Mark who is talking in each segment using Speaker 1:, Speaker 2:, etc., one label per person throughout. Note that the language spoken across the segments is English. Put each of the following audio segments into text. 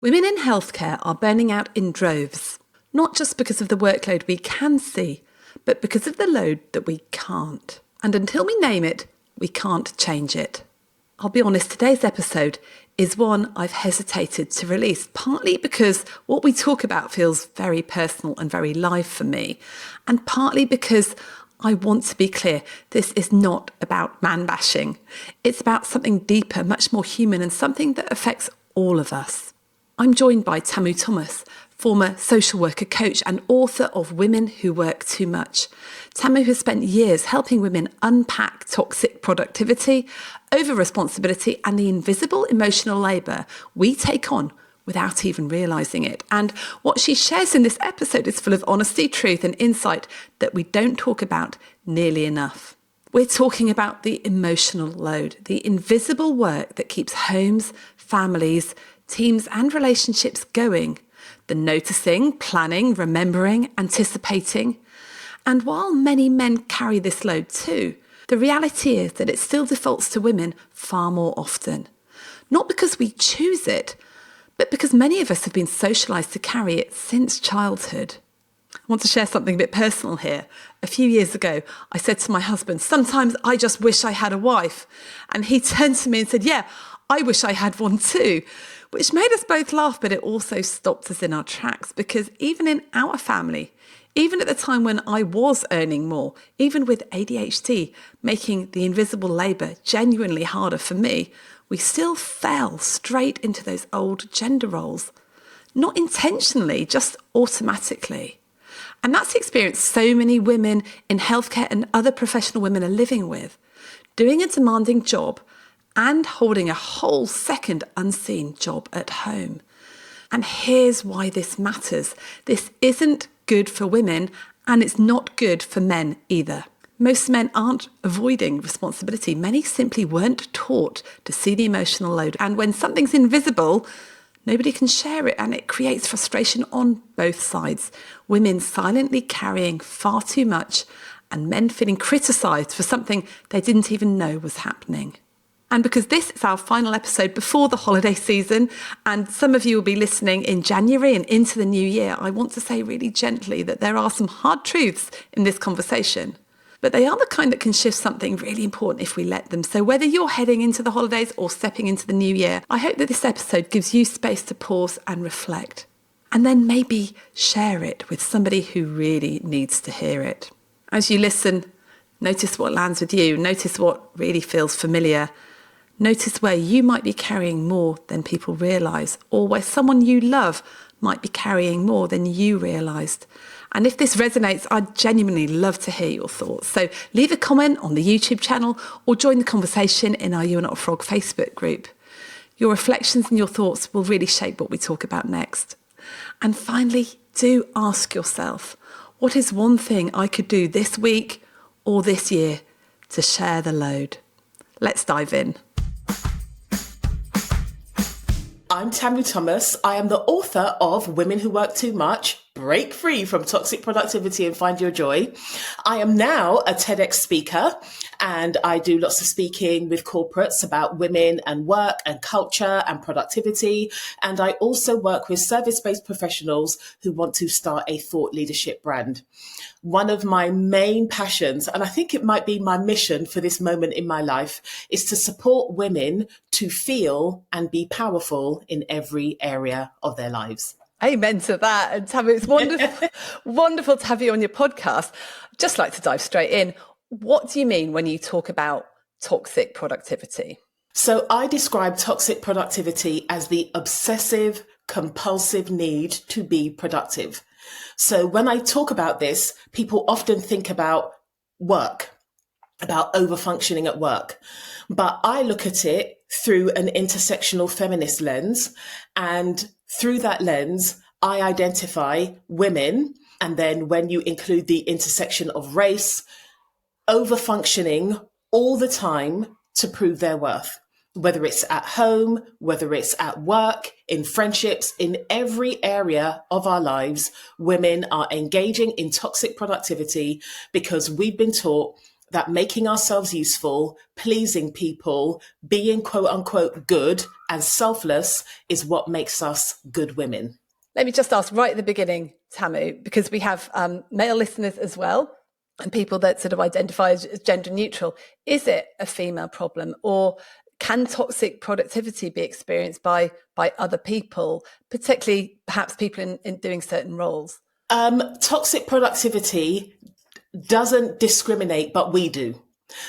Speaker 1: Women in healthcare are burning out in droves, not just because of the workload we can see, but because of the load that we can't. And until we name it, we can't change it. I'll be honest, today's episode is one I've hesitated to release, partly because what we talk about feels very personal and very live for me, and partly because I want to be clear, this is not about man bashing. It's about something deeper, much more human, and something that affects all of us. I'm joined by Tamu Thomas, former social worker coach and author of Women Who Work Too Much. Tamu has spent years helping women unpack toxic productivity, over-responsibility, and the invisible emotional labour we take on without even realising it. And what she shares in this episode is full of honesty, truth, and insight that we don't talk about nearly enough. We're talking about the emotional load, the invisible work that keeps homes, families, teams and relationships going, the noticing, planning, remembering, anticipating. And while many men carry this load too, the reality is that it still defaults to women far more often. Not because we choose it, but because many of us have been socialised to carry it since childhood. I want to share something a bit personal here. A few years ago, I said to my husband, sometimes I just wish I had a wife. And he turned to me and said, yeah, I wish I had one too. Which made us both laugh, but it also stopped us in our tracks because even in our family, even at the time when I was earning more, even with ADHD making the invisible labour genuinely harder for me, we still fell straight into those old gender roles. Not intentionally, just automatically. And that's the experience so many women in healthcare and other professional women are living with. Doing a demanding job and holding a whole second unseen job at home. And here's why this matters. This isn't good for women, and it's not good for men either. Most men aren't avoiding responsibility. Many simply weren't taught to see the emotional load. And when something's invisible, nobody can share it, and it creates frustration on both sides. Women silently carrying far too much, and men feeling criticised for something they didn't even know was happening. And because this is our final episode before the holiday season, and some of you will be listening in January and into the new year, I want to say really gently that there are some hard truths in this conversation. But they are the kind that can shift something really important if we let them. So whether you're heading into the holidays or stepping into the new year, I hope that this episode gives you space to pause and reflect. And then maybe share it with somebody who really needs to hear it. As you listen, notice what lands with you. Notice what really feels familiar. Notice where you might be carrying more than people realise, or where someone you love might be carrying more than you realised. And if this resonates, I'd genuinely love to hear your thoughts. So leave a comment on the YouTube channel or join the conversation in our You're Not a Frog Facebook group. Your reflections and your thoughts will really shape what we talk about next. And finally, do ask yourself, what is one thing I could do this week or this year to share the load? Let's dive in.
Speaker 2: I'm Tamu Thomas. I am the author of Women Who Work Too Much, Break Free from Toxic Productivity and Find Your Joy. I am now a TEDx speaker, and I do lots of speaking with corporates about women and work and culture and productivity. And I also work with service-based professionals who want to start a thought leadership brand. One of my main passions, and I think it might be my mission for this moment in my life, is to support women to feel and be powerful in every area of their lives.
Speaker 1: Amen to that. And Tamu, it's wonderful, wonderful to have you on your podcast. I'd just like to dive straight in. What do you mean when you talk about toxic productivity?
Speaker 2: So I describe toxic productivity as the obsessive, compulsive need to be productive. So when I talk about this, people often think about work, about overfunctioning at work. But I look at it through an intersectional feminist lens. And through that lens, I identify women. And then when you include the intersection of race, overfunctioning all the time to prove their worth. Whether it's at home, whether it's at work, in friendships, in every area of our lives, women are engaging in toxic productivity because we've been taught that making ourselves useful, pleasing people, being quote unquote good and selfless is what makes us good women.
Speaker 1: Let me just ask right at the beginning, Tamu, because we have male listeners as well and people that sort of identify as gender neutral. Is it a female problem, or can toxic productivity be experienced by other people, particularly perhaps people in doing certain roles?
Speaker 2: Toxic productivity doesn't discriminate, but we do.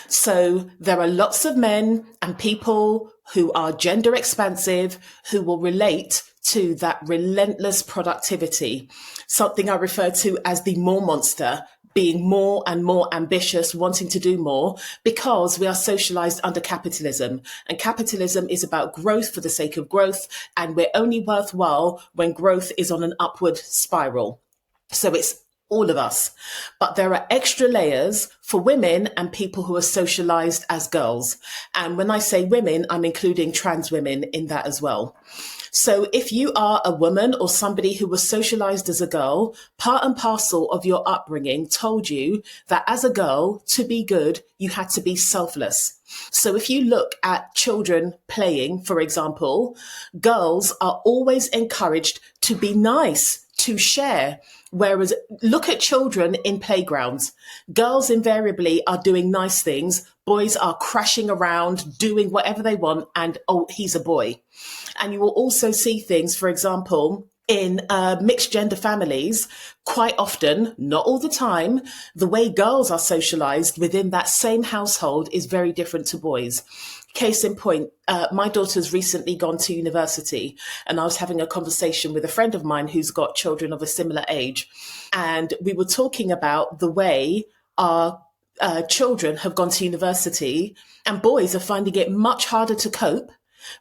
Speaker 2: So there are lots of men and people who are gender expansive who will relate to that relentless productivity, something I refer to as the more monster, being more and more ambitious, wanting to do more, because we are socialized under capitalism. And capitalism is about growth for the sake of growth. And we're only worthwhile when growth is on an upward spiral. So it's all of us. But there are extra layers for women and people who are socialized as girls. And when I say women, I'm including trans women in that as well. So if you are a woman or somebody who was socialized as a girl, part and parcel of your upbringing told you that as a girl, to be good, you had to be selfless. So if you look at children playing, for example, girls are always encouraged to be nice, to share. Whereas look at children in playgrounds. Girls invariably are doing nice things. Boys are crashing around, doing whatever they want. And, oh, he's a boy. And you will also see things, for example, in mixed gender families, quite often, not all the time, the way girls are socialized within that same household is very different to boys. Case in point, my daughter's recently gone to university, and I was having a conversation with a friend of mine who's got children of a similar age. And we were talking about the way our children have gone to university, and boys are finding it much harder to cope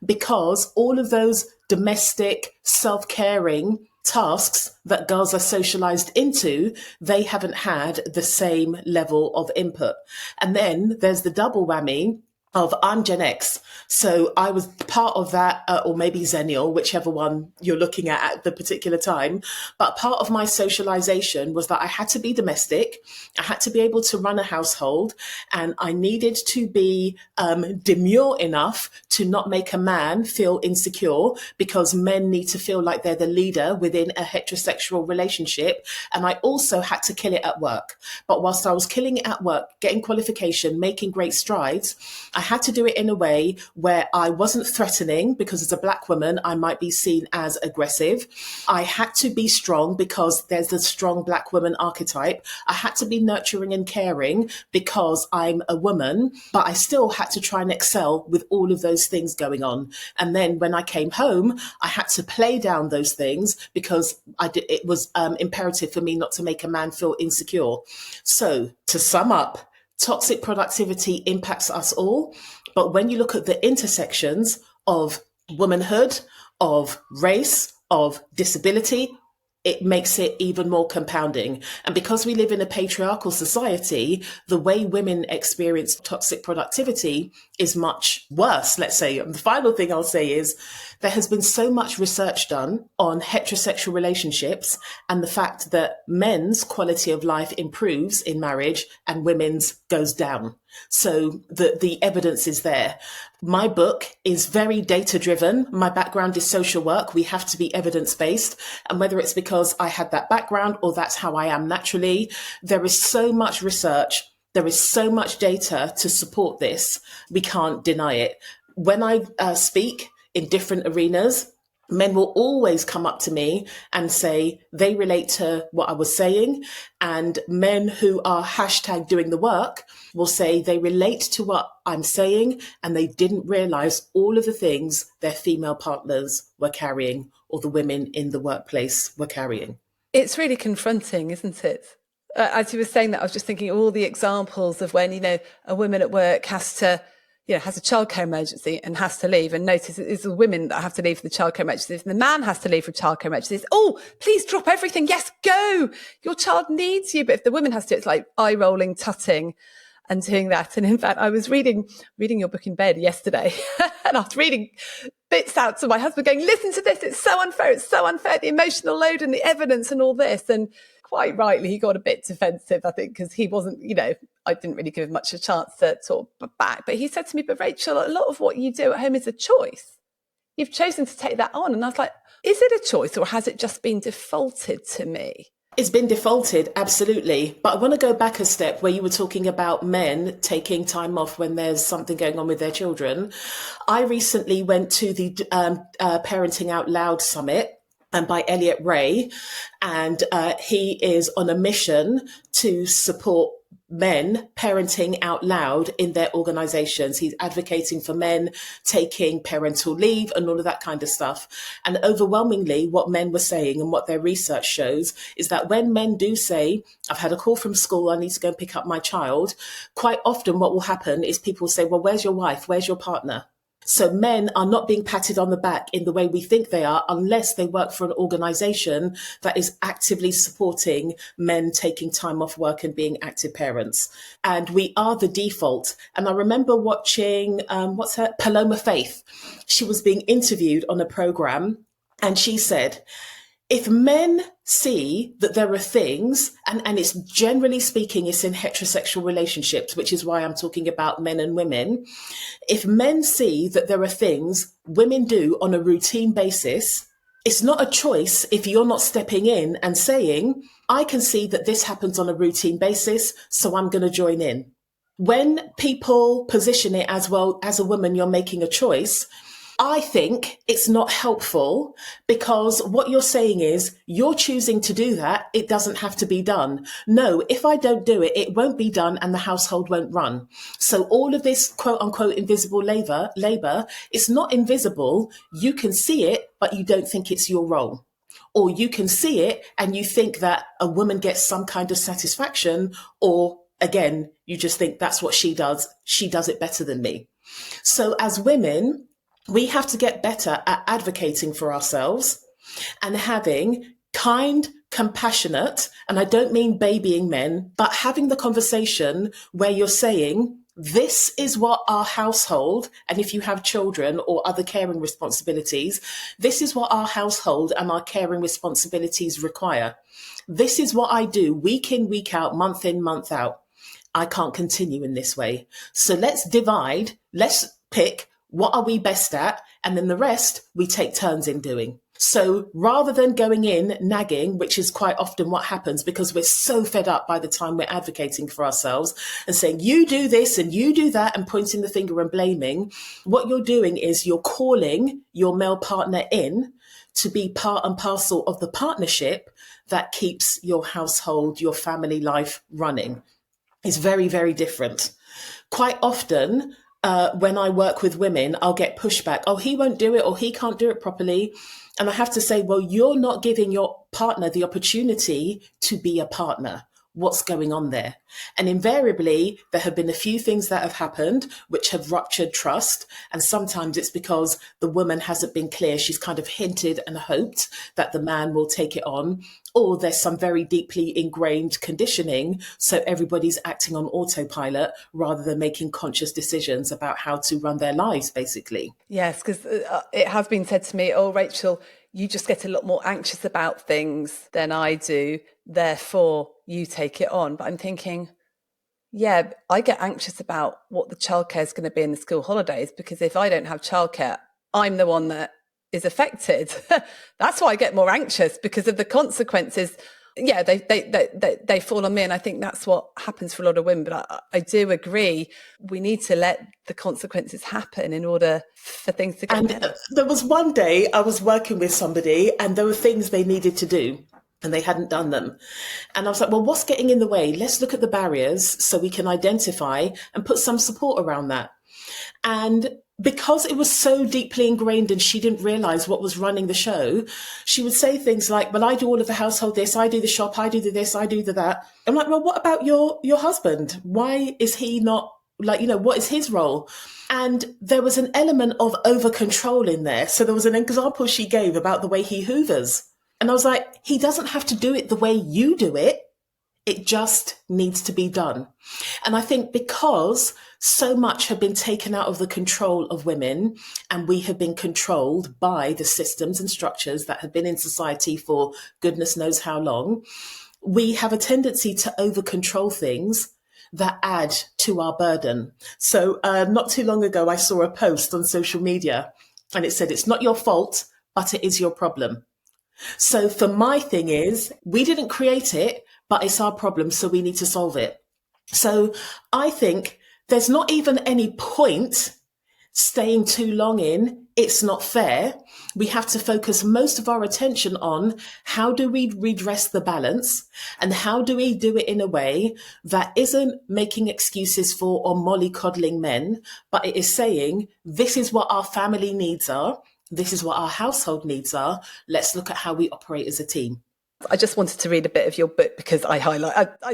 Speaker 2: because all of those domestic, self-caring tasks that girls are socialized into, they haven't had the same level of input. And then there's the double whammy of I'm Gen X. So I was part of that, or maybe Xennial, whichever one you're looking at the particular time. But part of my socialization was that I had to be domestic. I had to be able to run a household, and I needed to be demure enough to not make a man feel insecure, because men need to feel like they're the leader within a heterosexual relationship. And I also had to kill it at work. But whilst I was killing it at work, getting qualification, making great strides, I had to do it in a way where I wasn't threatening, because as a Black woman, I might be seen as aggressive. I had to be strong because there's the strong Black woman archetype. I had to be nurturing and caring because I'm a woman, but I still had to try and excel with all of those things going on. And then when I came home, I had to play down those things because it was imperative for me not to make a man feel insecure. So to sum up, toxic productivity impacts us all. But when you look at the intersections of womanhood, of race, of disability, it makes it even more compounding. And because we live in a patriarchal society, the way women experience toxic productivity is much worse, let's say. And the final thing I'll say is there has been so much research done on heterosexual relationships and the fact that men's quality of life improves in marriage and women's goes down. So the evidence is there. My book is very data driven. My background is social work. We have to be evidence based. And whether it's because I had that background or that's how I am naturally, there is so much research. There is so much data to support this. We can't deny it. When I speak in different arenas, men will always come up to me and say they relate to what I was saying. And men who are hashtag doing the work will say they relate to what I'm saying and they didn't realize all of the things their female partners were carrying or the women in the workplace were carrying.
Speaker 1: It's really confronting, isn't it? As you were saying that, I was just thinking all the examples of when, a woman at work has a childcare emergency and has to leave, and notice it's the women that have to leave for the childcare emergencies, and the man has to leave for childcare emergencies. Oh, please drop everything. Yes, go. Your child needs you. But if the woman has to, it's like eye rolling, tutting and doing that. And in fact, I was reading your book in bed yesterday and I was reading bits out to my husband going, listen to this. It's so unfair. It's so unfair. The emotional load and the evidence and all this. And quite rightly, he got a bit defensive, I think, because he wasn't, I didn't really give him much a chance to sort of back. But he said to me, but Rachel, a lot of what you do at home is a choice. You've chosen to take that on. And I was like, is it a choice or has it just been defaulted to me?
Speaker 2: It's been defaulted, absolutely. But I want to go back a step where you were talking about men taking time off when there's something going on with their children. I recently went to the Parenting Out Loud Summit by Elliot Ray, and he is on a mission to support men parenting out loud in their organizations. He's advocating for men taking parental leave and all of that kind of stuff. And overwhelmingly, what men were saying and what their research shows is that when men do say, I've had a call from school, I need to go and pick up my child, quite often what will happen is people say, well, where's your wife? Where's your partner? So men are not being patted on the back in the way we think they are unless they work for an organization that is actively supporting men taking time off work and being active parents. And we are the default. And I remember watching, Paloma Faith. She was being interviewed on a program and she said, if men see that there are things, and it's generally speaking, it's in heterosexual relationships, which is why I'm talking about men and women. If men see that there are things women do on a routine basis, it's not a choice if you're not stepping in and saying, I can see that this happens on a routine basis, so I'm going to join in. When people position it as, well, as a woman, you're making a choice, I think it's not helpful because what you're saying is you're choosing to do that. It doesn't have to be done. No, if I don't do it, it won't be done and the household won't run. So all of this quote unquote invisible labor, it's not invisible. You can see it, but you don't think it's your role. Or you can see it and you think that a woman gets some kind of satisfaction, or again, you just think that's what she does. She does it better than me. So as women, we have to get better at advocating for ourselves and having kind, compassionate, and I don't mean babying men, but having the conversation where you're saying, this is what our household, and if you have children or other caring responsibilities, this is what our household and our caring responsibilities require. This is what I do week in, week out, month in, month out. I can't continue in this way. So let's divide, let's pick what are we best at? And then the rest we take turns in doing. So rather than going in nagging, which is quite often what happens because we're so fed up by the time we're advocating for ourselves and saying, you do this and you do that and pointing the finger and blaming, what you're doing is you're calling your male partner in to be part and parcel of the partnership that keeps your household, your family life running. It's very, very different. Quite often, when I work with women, I'll get pushback. Oh, he won't do it or he can't do it properly. And I have to say, well, you're not giving your partner the opportunity to be a partner. What's going on there? And invariably, there have been a few things that have happened which have ruptured trust. And sometimes it's because the woman hasn't been clear. She's kind of hinted and hoped that the man will take it on. Or there's some very deeply ingrained conditioning. So everybody's acting on autopilot rather than making conscious decisions about how to run their lives, basically.
Speaker 1: Yes, because it has been said to me, oh, Rachel, you just get a lot more anxious about things than I do. Therefore, you take it on. But I'm thinking, yeah, I get anxious about what the childcare is going to be in the school holidays, because if I don't have childcare, I'm the one that is affected. That's why I get more anxious, because of the consequences. Yeah, they fall on me. And I think that's what happens for a lot of women. But I do agree, we need to let the consequences happen in order for things to get better.
Speaker 2: There was one day I was working with somebody and there were things they needed to do and they hadn't done them. And I was like, well, what's getting in the way? Let's look at the barriers so we can identify and put some support around that. And because it was so deeply ingrained and she didn't realize what was running the show, she would say things like, well, I do all of the household this, I do the shop, I do the this, I do the that. I'm like, well, what about your husband? Why is he not, like, what is his role? And there was an element of over control in there. So there was an example she gave about the way he hoovers. And I was like, he doesn't have to do it the way you do it. It just needs to be done. And I think because so much had been taken out of the control of women and we have been controlled by the systems and structures that have been in society for goodness knows how long, we have a tendency to over control things that add to our burden. So not too long ago, I saw a post on social media and it said, it's not your fault, but it is your problem. So for my thing is, we didn't create it, but it's our problem, so we need to solve it. So I think there's not even any point staying too long in. It's not fair. We have to focus most of our attention on how do we redress the balance and how do we do it in a way that isn't making excuses for or mollycoddling men, but it is saying, this is what our family needs are. This is what our household needs are. Let's look at how we operate as a team.
Speaker 1: I just wanted to read a bit of your book because I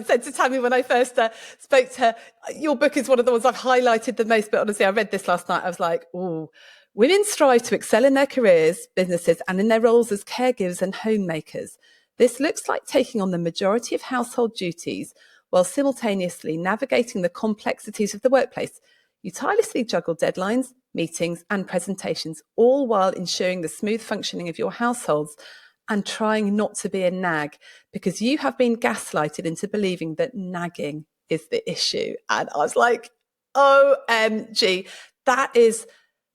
Speaker 1: said to Tamu when I first spoke to her, your book is one of the ones I've highlighted the most, but honestly, I read this last night. I was like, oh, women strive to excel in their careers, businesses, and in their roles as caregivers and homemakers. This looks like taking on the majority of household duties while simultaneously navigating the complexities of the workplace. You tirelessly juggle deadlines, meetings, and presentations, all while ensuring the smooth functioning of your households and trying not to be a nag, because you have been gaslighted into believing that nagging is the issue. And I was like, OMG, that is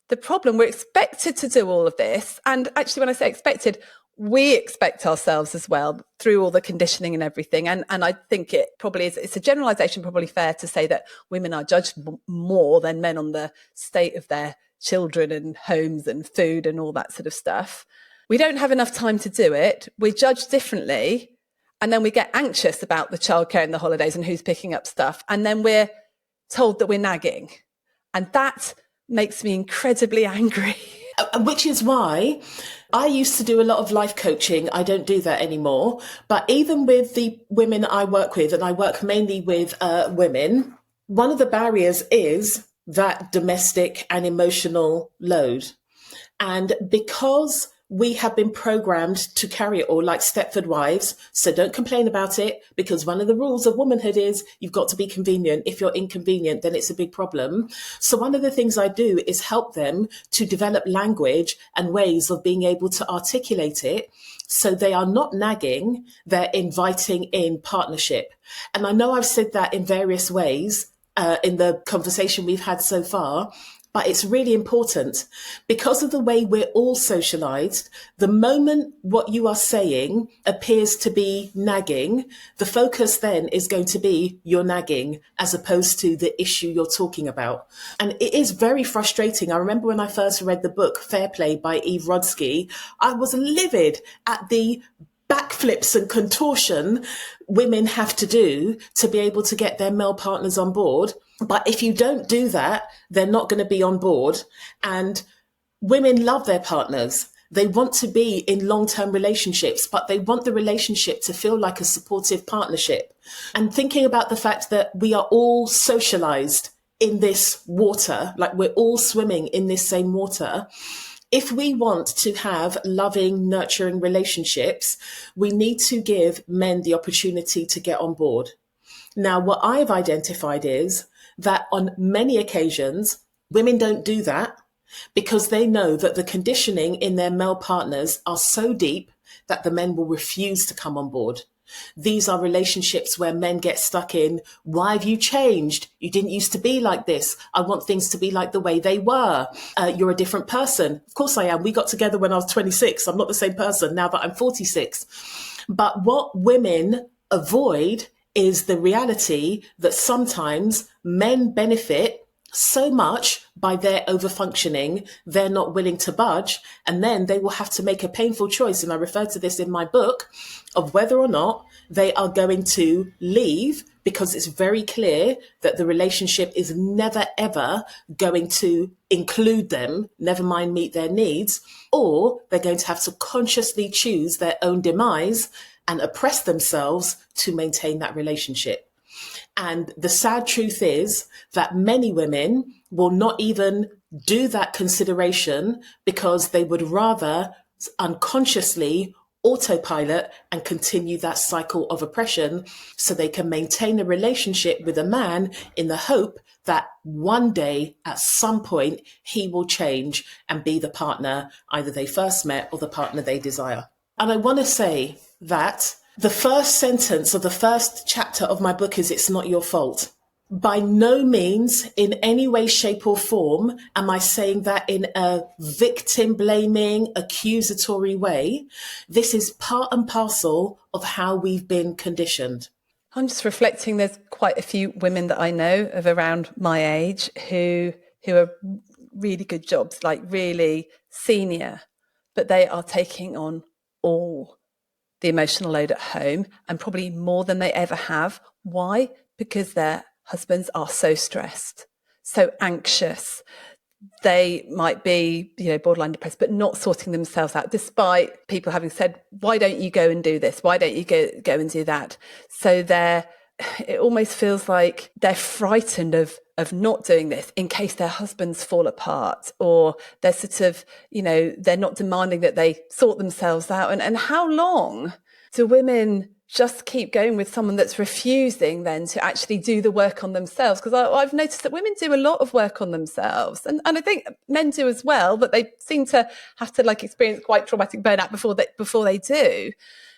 Speaker 1: the problem. We're expected to do all of this. And actually, when I say expected, we expect ourselves as well through all the conditioning and everything. And I think it probably is, it's a generalization, probably fair to say that women are judged more than men on the state of their children and homes and food and all that sort of stuff. We don't have enough time to do it. We're judged differently. And then we get anxious about the childcare and the holidays and who's picking up stuff. And then we're told that we're nagging. And that makes me incredibly angry.
Speaker 2: Which is why I used to do a lot of life coaching. I don't do that anymore. But even with the women I work with, and I work mainly with women, one of the barriers is that domestic and emotional load. And because we have been programmed to carry it all like Stepford wives. So don't complain about it, because one of the rules of womanhood is you've got to be convenient. If you're inconvenient, then it's a big problem. So one of the things I do is help them to develop language and ways of being able to articulate it. So they are not nagging, they're inviting in partnership. And I know I've said that in various ways in the conversation we've had so far. But it's really important because of the way we're all socialized. The moment what you are saying appears to be nagging, the focus then is going to be you're nagging as opposed to the issue you're talking about. And it is very frustrating. I remember when I first read the book Fair Play by Eve Rodsky, I was livid at the backflips and contortion women have to do to be able to get their male partners on board. But if you don't do that, they're not going to be on board. And women love their partners. They want to be in long-term relationships, but they want the relationship to feel like a supportive partnership. And thinking about the fact that we are all socialized in this water, like we're all swimming in this same water. If we want to have loving, nurturing relationships, we need to give men the opportunity to get on board. Now, what I've identified is that on many occasions, women don't do that because they know that the conditioning in their male partners are so deep that the men will refuse to come on board. These are relationships where men get stuck in, why have you changed? You didn't used to be like this. I want things to be like the way they were. You're a different person. Of course I am. We got together when I was 26. I'm not the same person now that I'm 46. But what women avoid is the reality that sometimes men benefit so much by their overfunctioning, they're not willing to budge, and then they will have to make a painful choice, and I refer to this in my book, of whether or not they are going to leave because it's very clear that the relationship is never, ever going to include them, never mind meet their needs, or they're going to have to consciously choose their own demise and oppress themselves to maintain that relationship. And the sad truth is that many women will not even do that consideration because they would rather unconsciously autopilot and continue that cycle of oppression so they can maintain a relationship with a man in the hope that one day at some point he will change and be the partner either they first met or the partner they desire. And I want to say that The first sentence of the first chapter of my book is, "It's not your fault." By no means, in any way, shape or form, am I saying that in a victim blaming, accusatory way. This is part and parcel of how we've been conditioned.
Speaker 1: I'm just reflecting, there's quite a few women that I know of around my age who are really good jobs, like really senior, but they are taking on all the emotional load at home, and probably more than they ever have. Why? Because their husbands are so stressed, so anxious. They might be, borderline depressed, but not sorting themselves out, despite people having said, why don't you go and do this? Why don't you go and do that? So it almost feels like they're frightened of not doing this in case their husbands fall apart, or they're sort of, they're not demanding that they sort themselves out. And how long do women just keep going with someone that's refusing then to actually do the work on themselves? Because I've noticed that women do a lot of work on themselves, and I think men do as well, but they seem to have to experience quite traumatic burnout before they do.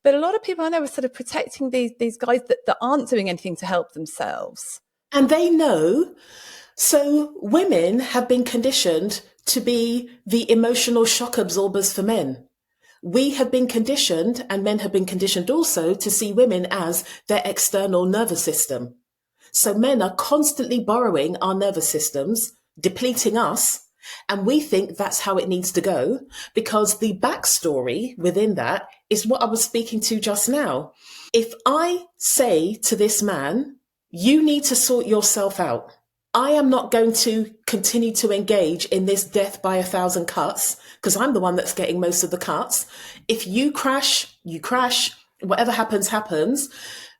Speaker 1: But a lot of people I know are sort of protecting these guys that aren't doing anything to help themselves.
Speaker 2: And they know. So women have been conditioned to be the emotional shock absorbers for men. We have been conditioned, and men have been conditioned also, to see women as their external nervous system. So men are constantly borrowing our nervous systems, depleting us, and we think that's how it needs to go, because the backstory within that is what I was speaking to just now. If I say to this man, you need to sort yourself out, I am not going to continue to engage in this death by 1,000 cuts, because I'm the one that's getting most of the cuts. If you crash, you crash. Whatever happens, happens.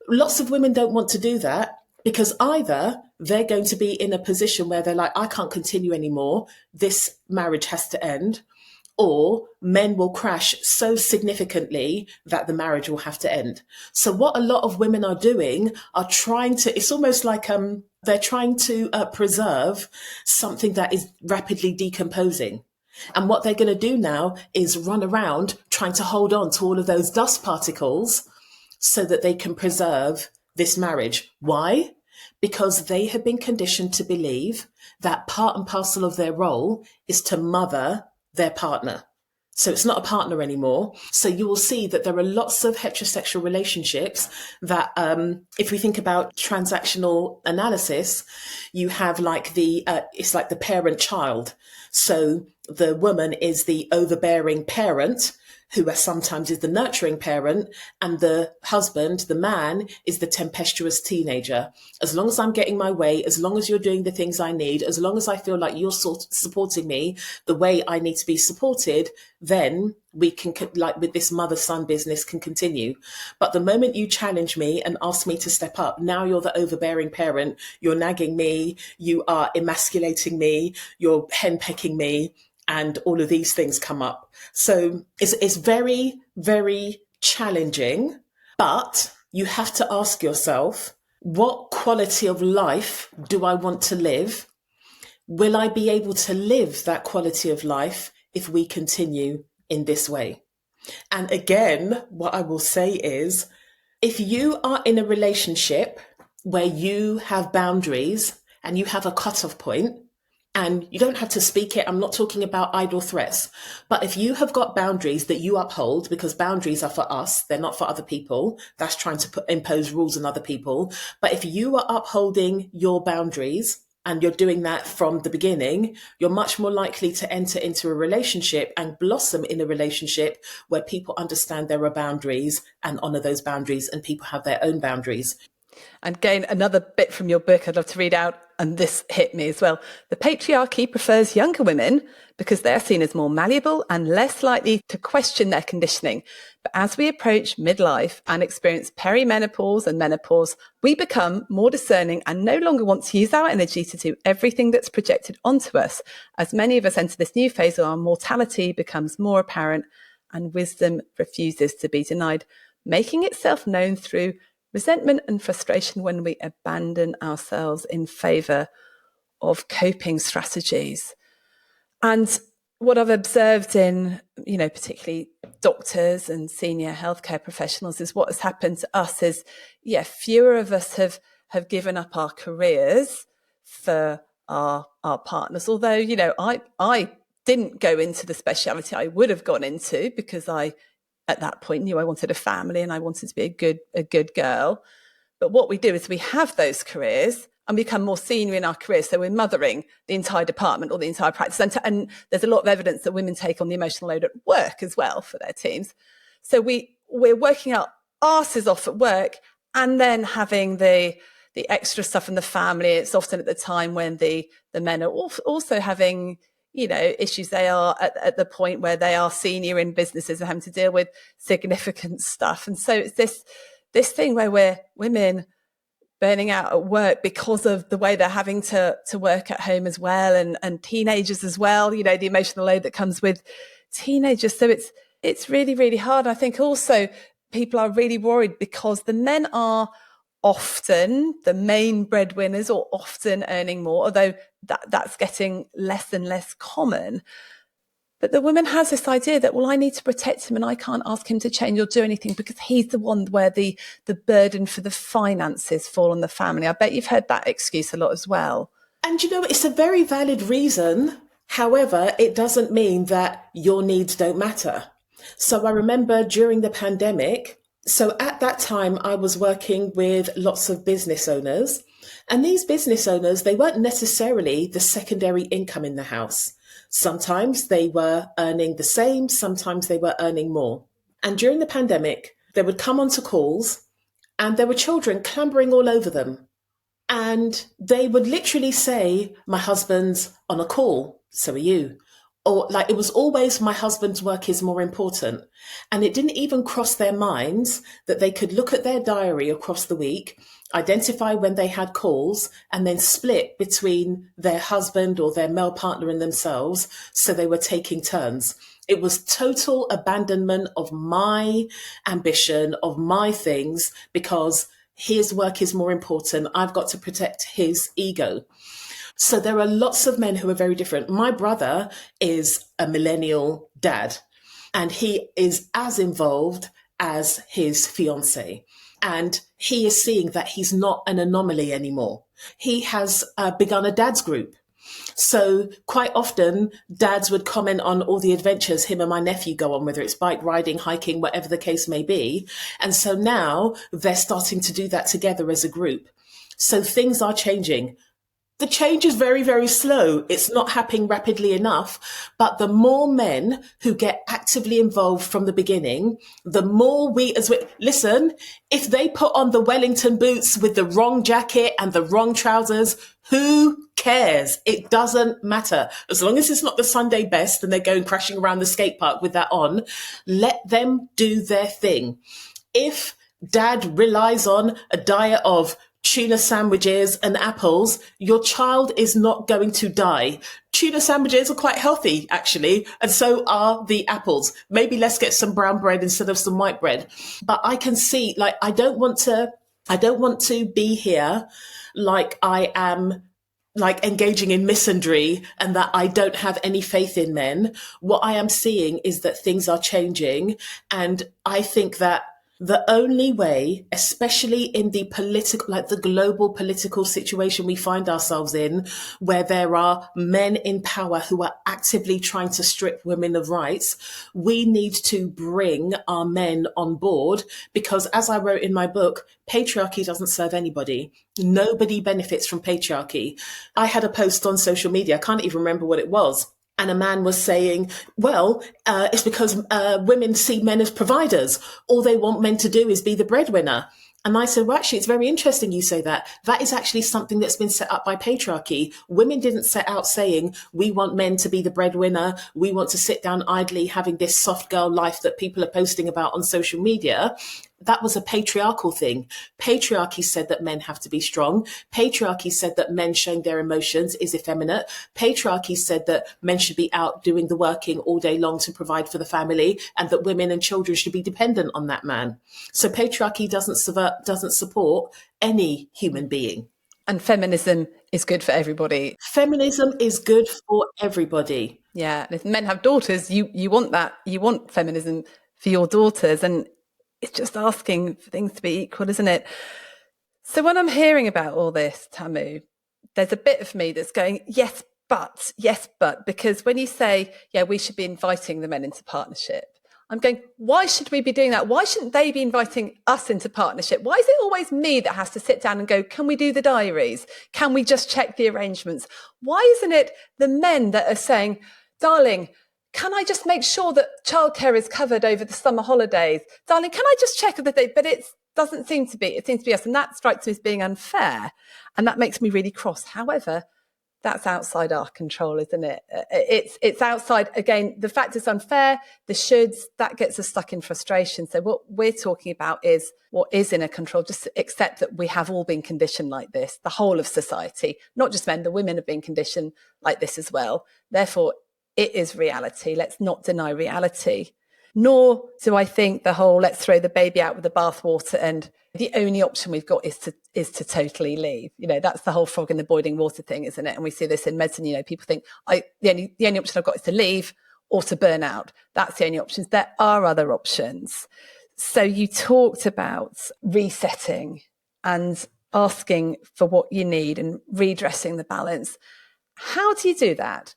Speaker 2: Lots of women don't want to do that, because either they're going to be in a position where they're like, I can't continue anymore, this marriage has to end, or men will crash so significantly that the marriage will have to end. So what a lot of women are doing are trying to, it's almost like they're trying to preserve something that is rapidly decomposing. And what they're going to do now is run around trying to hold on to all of those dust particles so that they can preserve this marriage. Why? Because they have been conditioned to believe that part and parcel of their role is to mother their partner. So it's not a partner anymore. So you will see that there are lots of heterosexual relationships that, if we think about transactional analysis, you have it's like the parent-child. So the woman is the overbearing parent, who sometimes is the nurturing parent, and the husband, the man, is the tempestuous teenager. As long as I'm getting my way, as long as you're doing the things I need, as long as I feel like you're supporting me the way I need to be supported, then we can, with this mother-son business, can continue. But the moment you challenge me and ask me to step up, now you're the overbearing parent, you're nagging me, you are emasculating me, you're henpecking me, and all of these things come up. So it's very, very challenging, but you have to ask yourself, what quality of life do I want to live? Will I be able to live that quality of life if we continue in this way? And again, what I will say is, if you are in a relationship where you have boundaries and you have a cutoff point, and you don't have to speak it, I'm not talking about idle threats, but if you have got boundaries that you uphold, because boundaries are for us, they're not for other people, that's trying to impose rules on other people. But if you are upholding your boundaries and you're doing that from the beginning, you're much more likely to enter into a relationship and blossom in a relationship where people understand there are boundaries and honor those boundaries, and people have their own boundaries.
Speaker 1: And again, another bit from your book I'd love to read out, and this hit me as well. The patriarchy prefers younger women because they're seen as more malleable and less likely to question their conditioning. But as we approach midlife and experience perimenopause and menopause, we become more discerning and no longer want to use our energy to do everything that's projected onto us. As many of us enter this new phase, our mortality becomes more apparent and wisdom refuses to be denied, making itself known through resentment and frustration when we abandon ourselves in favour of coping strategies. And what I've observed in, particularly doctors and senior healthcare professionals is what has happened to us is, fewer of us have given up our careers for our partners. Although, I didn't go into the speciality I would have gone into because I, at that point, knew I wanted a family and I wanted to be a good girl. But what we do is we have those careers and become more senior in our careers. So we're mothering the entire department or the entire practice. And there's a lot of evidence that women take on the emotional load at work as well for their teams. So we're working our asses off at work and then having the extra stuff in the family. It's often at the time when the men are also having, issues. They are at the point where they are senior in businesses and having to deal with significant stuff. And so it's this thing where we're women burning out at work because of the way they're having to work at home as well, and teenagers as well, the emotional load that comes with teenagers. So it's really, really hard. I think also people are really worried because the men are often the main breadwinners or often earning more, although that's getting less and less common. But the woman has this idea that, well, I need to protect him and I can't ask him to change or do anything because he's the one where the burden for the finances fall on the family. I bet you've heard that excuse a lot as well.
Speaker 2: And it's a very valid reason. However, it doesn't mean that your needs don't matter. So I remember during the pandemic, so at that time I was working with lots of business owners, and these business owners, they weren't necessarily the secondary income in the house. Sometimes they were earning the same, sometimes they were earning more. And during the pandemic, they would come onto calls and there were children clambering all over them. And they would literally say, my husband's on a call, so are you. Or like it was always my husband's work is more important. And it didn't even cross their minds that they could look at their diary across the week, identify when they had calls, and then split between their husband or their male partner and themselves. So they were taking turns. It was total abandonment of my ambition, of my things, because his work is more important. I've got to protect his ego. So there are lots of men who are very different. My brother is a millennial dad, and he is as involved as his fiancée. And he is seeing that he's not an anomaly anymore. He has begun a dad's group. So quite often dads would comment on all the adventures him and my nephew go on, whether it's bike riding, hiking, whatever the case may be. And so now they're starting to do that together as a group. So things are changing. The change is very, very slow. It's not happening rapidly enough. But the more men who get actively involved from the beginning, the more listen, if they put on the Wellington boots with the wrong jacket and the wrong trousers, who cares? It doesn't matter. As long as it's not the Sunday best and they're going crashing around the skate park with that on, let them do their thing. If dad relies on a diet of tuna sandwiches and apples, your child is not going to die. Tuna sandwiches are quite healthy, actually, and so are the apples. Maybe let's get some brown bread instead of some white bread. But I can see, I don't want to be here like I am engaging in misandry and that I don't have any faith in men. What I am seeing is that things are changing, and I think that the only way, especially in the the global political situation we find ourselves in, where there are men in power who are actively trying to strip women of rights, we need to bring our men on board, because as I wrote in my book, patriarchy doesn't serve anybody. Nobody benefits from patriarchy. I had a post on social media, I can't even remember what it was. And a man was saying, well, it's because women see men as providers. All they want men to do is be the breadwinner. And I said, well, actually, it's very interesting you say that. That is actually something that's been set up by patriarchy. Women didn't set out saying, we want men to be the breadwinner. We want to sit down idly having this soft girl life that people are posting about on social media. That was a patriarchal thing. Patriarchy said that men have to be strong. Patriarchy said that men showing their emotions is effeminate. Patriarchy said that men should be out doing the working all day long to provide for the family, and that women and children should be dependent on that man. So patriarchy doesn't support any human being.
Speaker 1: And feminism is good for everybody.
Speaker 2: Feminism is good for everybody.
Speaker 1: Yeah. And if men have daughters, you want that. You want feminism for your daughters. And it's just asking for things to be equal, isn't it? So when I'm hearing about all this, Tamu, there's a bit of me that's going, yes, but, because when you say, yeah, we should be inviting the men into partnership, I'm going, why should we be doing that? Why shouldn't they be inviting us into partnership? Why is it always me that has to sit down and go, can we do the diaries? Can we just check the arrangements? Why isn't it the men that are saying, darling, can I just make sure that childcare is covered over the summer holidays? Darling, can I just check that but it doesn't seem to be. It seems to be us. And that strikes me as being unfair. And that makes me really cross. However, that's outside our control, isn't it? It's outside, again, the fact it's unfair, the shoulds, that gets us stuck in frustration. So what we're talking about is what is in our control, just accept that we have all been conditioned like this, the whole of society, not just men, the women have been conditioned like this as well. Therefore, it is reality. Let's not deny reality. Nor do I think the whole let's throw the baby out with the bathwater and the only option we've got is to totally leave. That's the whole frog in the boiling water thing, isn't it? And we see this in medicine. People think the only option I've got is to leave or to burn out. That's the only options. There are other options. So you talked about resetting and asking for what you need and redressing the balance. How do you do that?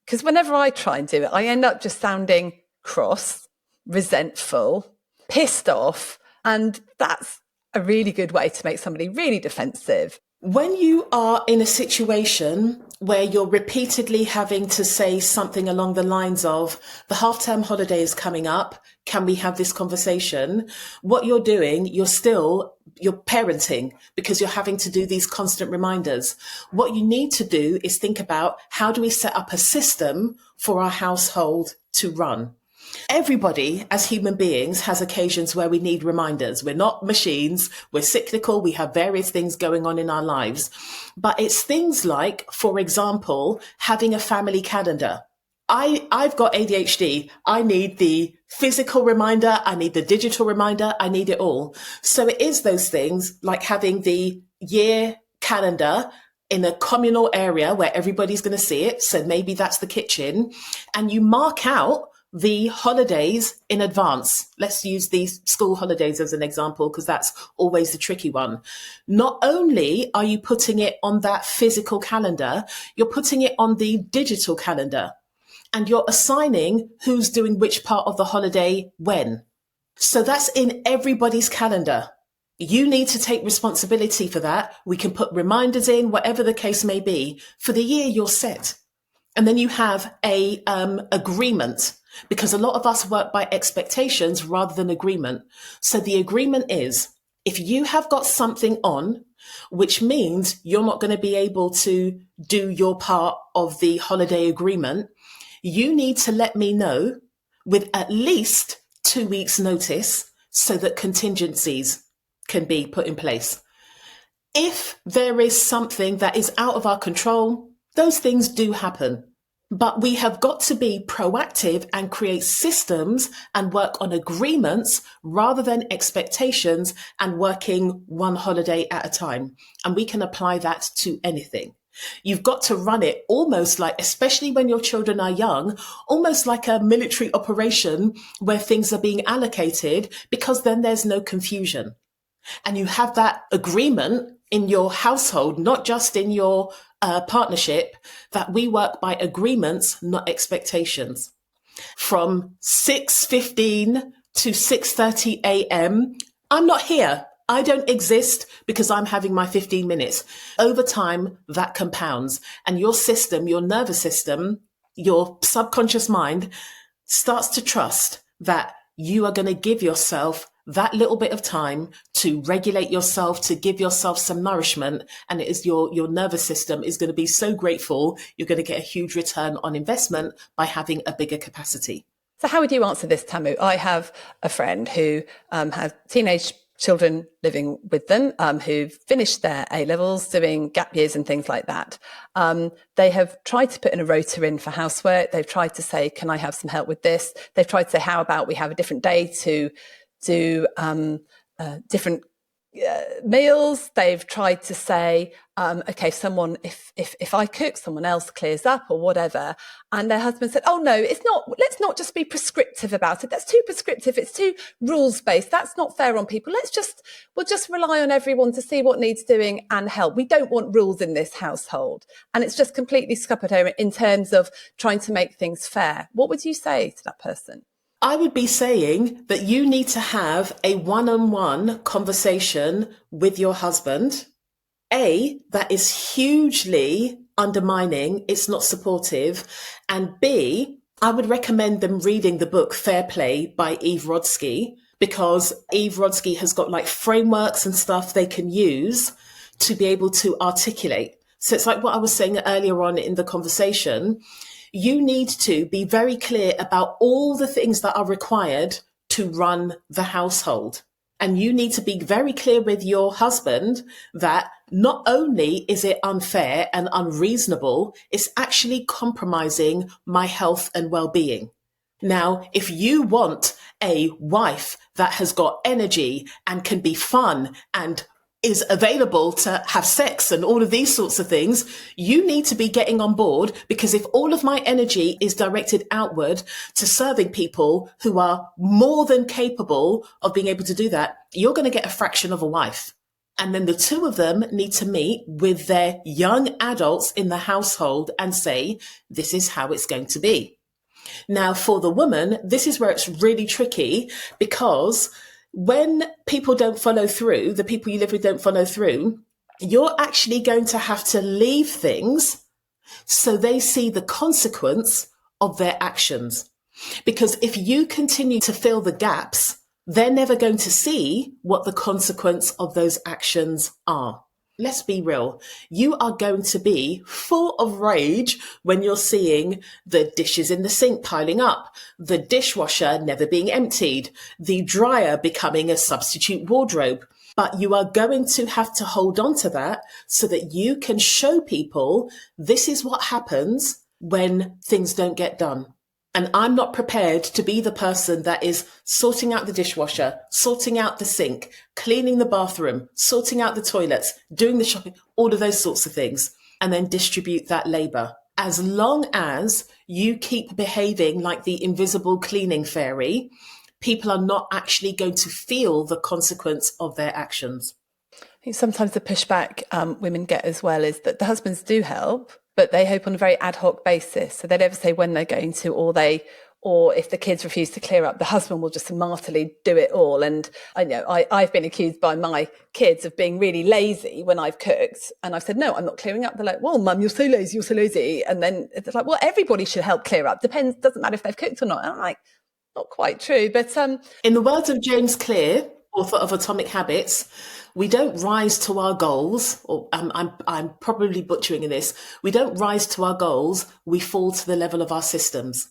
Speaker 1: Because whenever I try and do it, I end up just sounding cross, resentful, pissed off, and that's a really good way to make somebody really defensive.
Speaker 2: When you are in a situation where you're repeatedly having to say something along the lines of, the half-term holiday is coming up, can we have this conversation? What you're doing, you're parenting because you're having to do these constant reminders. What you need to do is think about, how do we set up a system for our household to run? Everybody, as human beings, has occasions where we need reminders. We're not machines. We're cyclical. We have various things going on in our lives. But it's things like, for example, having a family calendar. I've got ADHD. I need the physical reminder. I need the digital reminder. I need it all. So it is those things like having the year calendar in a communal area where everybody's going to see it. So maybe that's the kitchen. And you mark out the holidays in advance. Let's use these school holidays as an example, because that's always the tricky one. Not only are you putting it on that physical calendar, you're putting it on the digital calendar, and you're assigning who's doing which part of the holiday when. So that's in everybody's calendar. You need to take responsibility for that. We can put reminders in, whatever the case may be. For the year, you're set. And then you have a agreement, because a lot of us work by expectations rather than agreement. So the agreement is, if you have got something on, which means you're not going to be able to do your part of the holiday agreement, you need to let me know with at least 2 weeks notice so that contingencies can be put in place. If there is something that is out of our control, those things do happen. But we have got to be proactive and create systems and work on agreements rather than expectations and working one holiday at a time. And we can apply that to anything. You've got to run it almost like, especially when your children are young, almost like a military operation where things are being allocated, because then there's no confusion. And you have that agreement in your household, not just in your partnership, that we work by agreements, not expectations. From 6:15 to 6:30 a.m., I'm not here. I don't exist because I'm having my 15 minutes. Over time, that compounds. And your system, your nervous system, your subconscious mind starts to trust that you are going to give yourself that little bit of time to regulate yourself, to give yourself some nourishment. And it is your nervous system is going to be so grateful. You're going to get a huge return on investment by having a bigger capacity.
Speaker 1: So how would you answer this, Tamu? I have a friend who has teenage children living with them who've finished their A-levels, doing gap years and things like that. They have tried to put in a rota in for housework. They've tried to say, can I have some help with this? They've tried to say, how about we have a different day to do different meals. They've tried to say, okay, someone, if I cook, someone else clears up or whatever. And their husband said, oh no, it's not, let's not just be prescriptive about it. That's too prescriptive. It's too rules based. That's not fair on people. We'll just rely on everyone to see what needs doing and help. We don't want rules in this household. And it's just completely scuppered over in terms of trying to make things fair. What would you say to that person?
Speaker 2: I would be saying that you need to have a one-on-one conversation with your husband. A, that is hugely undermining, it's not supportive. And B, I would recommend them reading the book Fair Play by Eve Rodsky, because Eve Rodsky has got like frameworks and stuff they can use to be able to articulate. So it's like what I was saying earlier on in the conversation. You need to be very clear about all the things that are required to run the household. And you need to be very clear with your husband that not only is it unfair and unreasonable, it's actually compromising my health and well-being. Now, if you want a wife that has got energy and can be fun and is available to have sex and all of these sorts of things, you need to be getting on board, because if all of my energy is directed outward to serving people who are more than capable of being able to do that, you're going to get a fraction of a wife. And then the two of them need to meet with their young adults in the household and say, this is how it's going to be. Now, for the woman, this is where it's really tricky, because when people don't follow through, the people you live with don't follow through, you're actually going to have to leave things so they see the consequence of their actions. Because if you continue to fill the gaps, they're never going to see what the consequence of those actions are. Let's be real. You are going to be full of rage when you're seeing the dishes in the sink piling up, the dishwasher never being emptied, the dryer becoming a substitute wardrobe. But you are going to have to hold on to that so that you can show people this is what happens when things don't get done. And I'm not prepared to be the person that is sorting out the dishwasher, sorting out the sink, cleaning the bathroom, sorting out the toilets, doing the shopping, all of those sorts of things, and then distribute that labor. As long as you keep behaving like the invisible cleaning fairy, people are not actually going to feel the consequence of their actions.
Speaker 1: I think sometimes the pushback women get as well is that the husbands do help, but they hope on a very ad hoc basis. So they never say when they're going to, or if the kids refuse to clear up, the husband will just smartly do it all. And I know I've been accused by my kids of being really lazy when I've cooked. And I've said, no, I'm not clearing up. They're like, well, mum, you're so lazy, you're so lazy. And then it's like, well, everybody should help clear up. Doesn't matter if they've cooked or not. And I'm like, not quite true. But
Speaker 2: in the words of James Clear, author of Atomic Habits, we don't rise to our goals, or I'm probably butchering this. We don't rise to our goals. We fall to the level of our systems.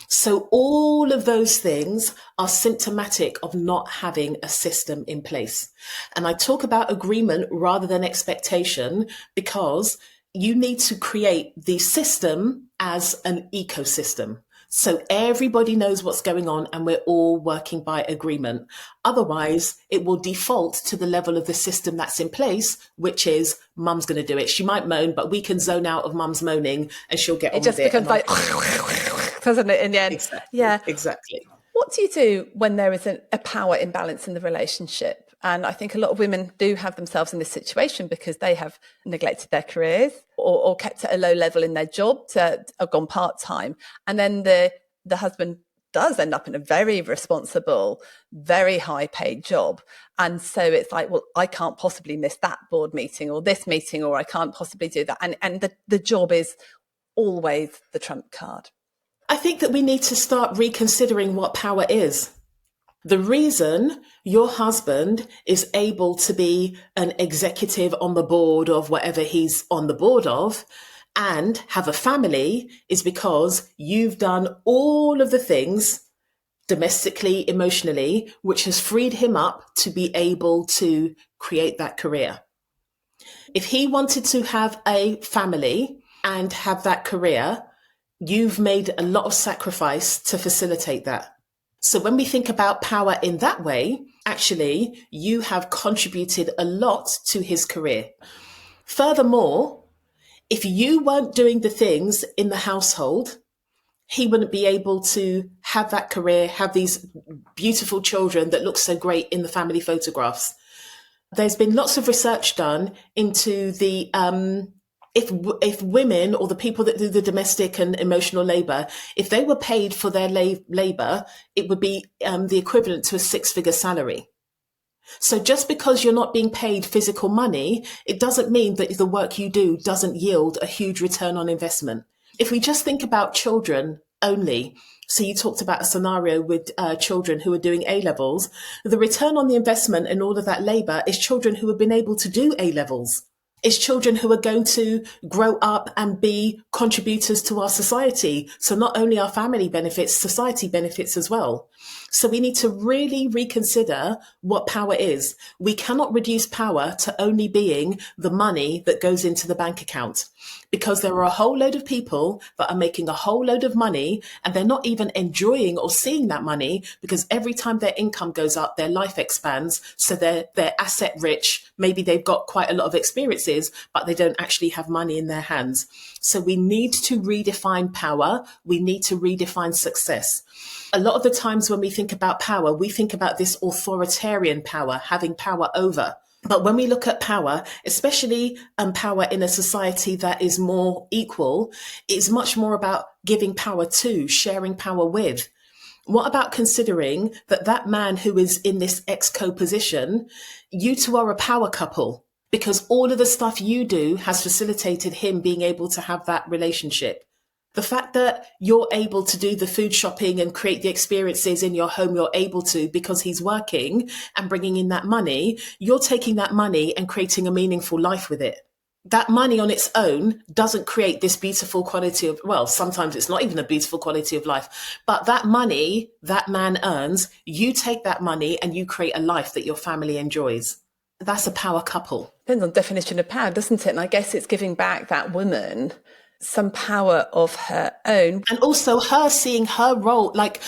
Speaker 2: So all of those things are symptomatic of not having a system in place. And I talk about agreement rather than expectation, because you need to create the system as an ecosystem. So everybody knows what's going on and we're all working by agreement. Otherwise, it will default to the level of the system that's in place, which is mum's going to do it. She might moan, but we can zone out of mum's moaning and she'll get on with it.
Speaker 1: It just becomes like, doesn't it, in the end?
Speaker 2: Exactly.
Speaker 1: Yeah.
Speaker 2: Exactly.
Speaker 1: What do you do when there is a power imbalance in the relationship? And I think a lot of women do have themselves in this situation because they have neglected their careers or kept at a low level in their job, or gone part-time. And then the husband does end up in a very responsible, very high-paid job. And so it's like, well, I can't possibly miss that board meeting or this meeting, or I can't possibly do that. And the job is always the trump card.
Speaker 2: I think that we need to start reconsidering what power is. The reason your husband is able to be an executive on the board of whatever he's on the board of and have a family is because you've done all of the things domestically, emotionally, which has freed him up to be able to create that career. If he wanted to have a family and have that career, you've made a lot of sacrifice to facilitate that. So when we think about power in that way, actually, you have contributed a lot to his career. Furthermore, if you weren't doing the things in the household, he wouldn't be able to have that career, have these beautiful children that look so great in the family photographs. There's been lots of research done into the if women or the people that do the domestic and emotional labor, if they were paid for their labor, it would be the equivalent to a 6-figure salary. So just because you're not being paid physical money, it doesn't mean that the work you do doesn't yield a huge return on investment. If we just think about children only, so you talked about a scenario with children who are doing A-levels, the return on the investment in all of that labor is children who have been able to do A-levels. It's children who are going to grow up and be contributors to our society. So not only our family benefits, society benefits as well. So we need to really reconsider what power is. We cannot reduce power to only being the money that goes into the bank account, because there are a whole load of people that are making a whole load of money and they're not even enjoying or seeing that money, because every time their income goes up, their life expands. So they're asset rich. Maybe they've got quite a lot of experiences, but they don't actually have money in their hands. So we need to redefine power. We need to redefine success. A lot of the times when we think about power, we think about this authoritarian power, having power over. But when we look at power, especially power in a society that is more equal, it's much more about giving power to, sharing power with. What about considering that man who is in this exco position, you two are a power couple, because all of the stuff you do has facilitated him being able to have that relationship. The fact that you're able to do the food shopping and create the experiences in your home, you're able to because he's working and bringing in that money, you're taking that money and creating a meaningful life with it. That money on its own doesn't create this beautiful quality of, well, sometimes it's not even a beautiful quality of life, but that money that man earns, you take that money and you create a life that your family enjoys. That's a power couple.
Speaker 1: Depends on definition of power, doesn't it? And I guess it's giving back that woman some power of her own.
Speaker 2: And also her seeing her role, like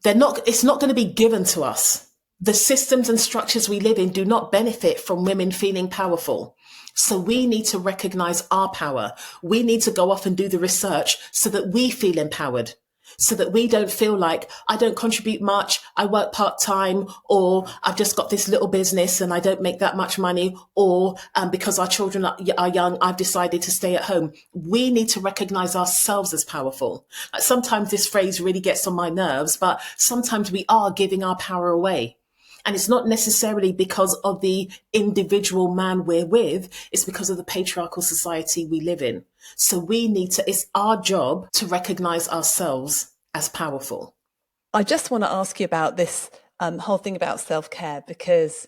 Speaker 2: it's not going to be given to us. The systems and structures we live in do not benefit from women feeling powerful. So we need to recognize our power. We need to go off and do the research so that we feel empowered, so that we don't feel like I don't contribute much, I work part-time, or I've just got this little business and I don't make that much money, or because our children are young, I've decided to stay at home. We need to recognize ourselves as powerful. Sometimes this phrase really gets on my nerves, but sometimes we are giving our power away. And it's not necessarily because of the individual man we're with, it's because of the patriarchal society we live in. So it's our job to recognize ourselves as powerful.
Speaker 1: I just want to ask you about this whole thing about self-care, because,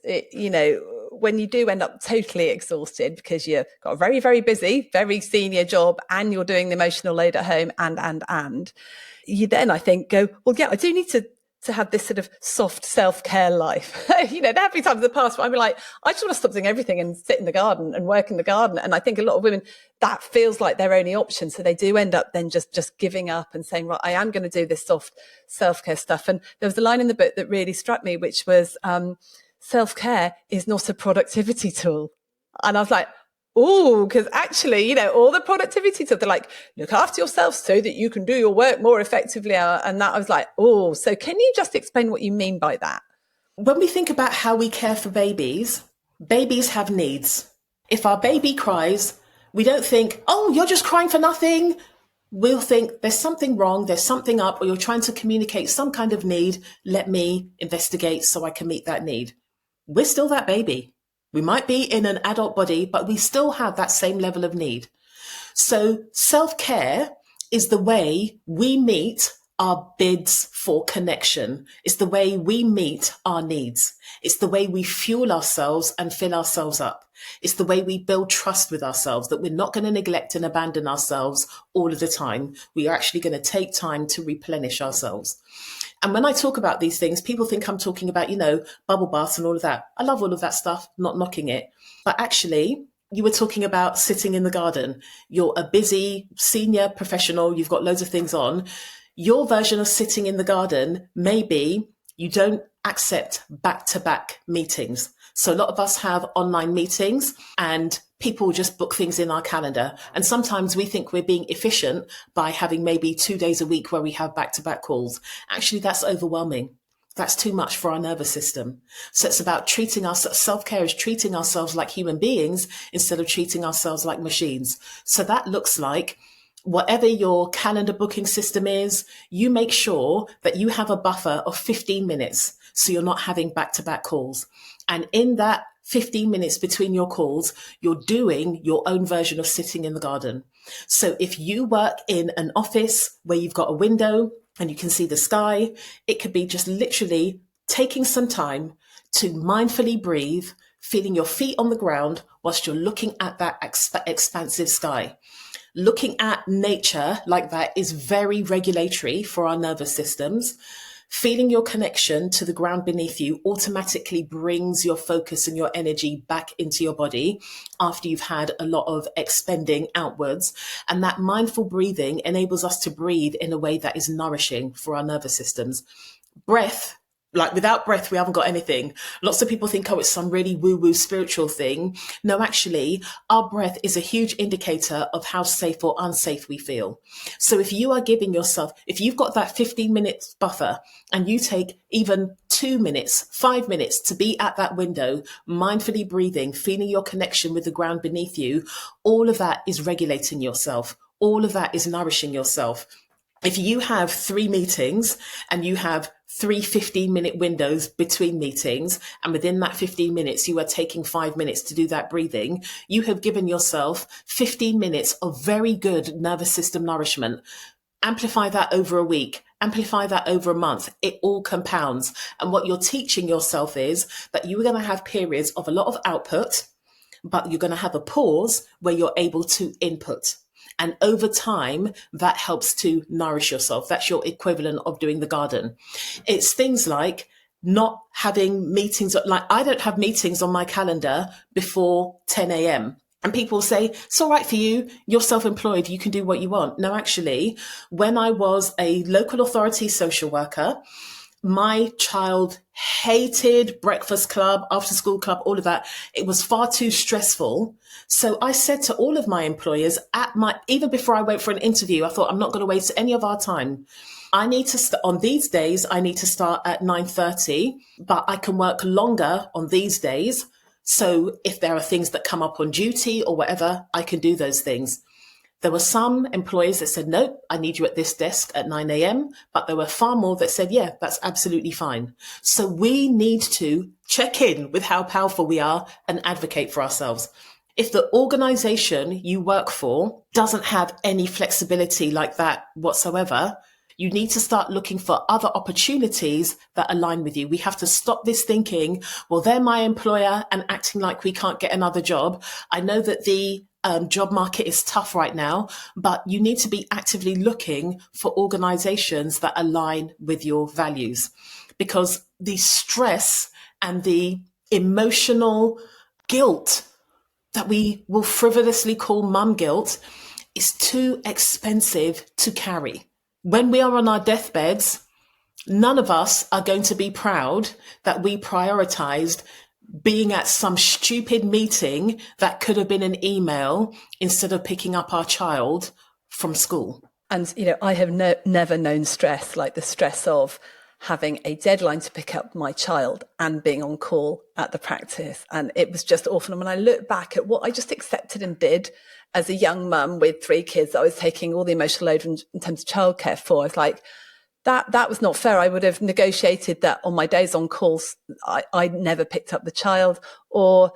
Speaker 1: when you do end up totally exhausted because you've got a very, very busy, very senior job and you're doing the emotional load at home and you then, I think, go, well, yeah, I do need to have this sort of soft self-care life. There have been times in the past where I'm like, I just want to stop doing everything and sit in the garden and work in the garden. And I think a lot of women, that feels like their only option. So they do end up then just giving up and saying, right, I am going to do this soft self-care stuff. And there was a line in the book that really struck me, which was, self-care is not a productivity tool. And I was like, oh, because actually, all the productivity stuff, they're like, look after yourself so that you can do your work more effectively. And that I was like, oh, so can you just explain what you mean by that?
Speaker 2: When we think about how we care for babies have needs. If our baby cries, we don't think, oh, you're just crying for nothing. We'll think there's something wrong, there's something up, or you're trying to communicate some kind of need. Let me investigate so I can meet that need. We're still that baby. We might be in an adult body, but we still have that same level of need. So self-care is the way we meet our bids for connection. It's the way we meet our needs. It's the way we fuel ourselves and fill ourselves up. It's the way we build trust with ourselves, that we're not going to neglect and abandon ourselves all of the time. We are actually going to take time to replenish ourselves. And when I talk about these things, people think I'm talking about, bubble baths and all of that. I love all of that stuff, not knocking it. But actually, you were talking about sitting in the garden. You're a busy senior professional. You've got loads of things on. Your version of sitting in the garden may be you don't accept back-to-back meetings. So a lot of us have online meetings and people just book things in our calendar. And sometimes we think we're being efficient by having maybe 2 days a week where we have back-to-back calls. Actually, that's overwhelming. That's too much for our nervous system. So it's about treating us, self-care is treating ourselves like human beings instead of treating ourselves like machines. So that looks like whatever your calendar booking system is, you make sure that you have a buffer of 15 minutes. So you're not having back-to-back calls. And in that 15 minutes between your calls, you're doing your own version of sitting in the garden. So if you work in an office where you've got a window and you can see the sky, it could be just literally taking some time to mindfully breathe, feeling your feet on the ground whilst you're looking at that expansive sky. Looking at nature like that is very regulatory for our nervous systems. Feeling your connection to the ground beneath you automatically brings your focus and your energy back into your body after you've had a lot of expending outwards. And that mindful breathing enables us to breathe in a way that is nourishing for our nervous systems. Breath, like without breath, we haven't got anything. Lots of people think, oh, it's some really woo-woo spiritual thing. No, actually, our breath is a huge indicator of how safe or unsafe we feel. So if you are giving yourself, if you've got that 15 minutes buffer and you take even 2 minutes, 5 minutes to be at that window, mindfully breathing, feeling your connection with the ground beneath you, all of that is regulating yourself. All of that is nourishing yourself. If you have 3 meetings and you have 3 15-minute windows between meetings, and within that 15 minutes, you are taking 5 minutes to do that breathing, you have given yourself 15 minutes of very good nervous system nourishment. Amplify that over a week, amplify that over a month. It all compounds. And what you're teaching yourself is that you are going to have periods of a lot of output, but you're going to have a pause where you're able to input. And over time, that helps to nourish yourself. That's your equivalent of doing the garden. It's things like not having meetings. Like I don't have meetings on my calendar before 10 a.m. And people say, it's all right for you. You're self-employed. You can do what you want. No, actually, when I was a local authority social worker, my child hated breakfast club, after school club, all of that. It was far too stressful. So I said to all of my employers even before I went for an interview, I thought, I'm not going to waste any of our time. I need to on these days, I need to start at 9:30, but I can work longer on these days. So if there are things that come up on duty or whatever, I can do those things. There were some employers that said, no, I need you at this desk at 9 a.m. But there were far more that said, yeah, that's absolutely fine. So we need to check in with how powerful we are and advocate for ourselves. If the organization you work for doesn't have any flexibility like that whatsoever, you need to start looking for other opportunities that align with you. We have to stop this thinking, well, they're my employer, and acting like we can't get another job. I know that the job market is tough right now, but you need to be actively looking for organizations that align with your values, because the stress and the emotional guilt that we will frivolously call mum guilt is too expensive to carry. When we are on our deathbeds, none of us are going to be proud that we prioritized being at some stupid meeting that could have been an email instead of picking up our child from school.
Speaker 1: And, I have never known stress like the stress of having a deadline to pick up my child and being on call at the practice. And it was just awful. And when I look back at what I just accepted and did as a young mum with 3 kids, I was taking all the emotional load in terms of childcare for, I was like, that was not fair. I would have negotiated that on my days on calls, I never picked up the child. Or,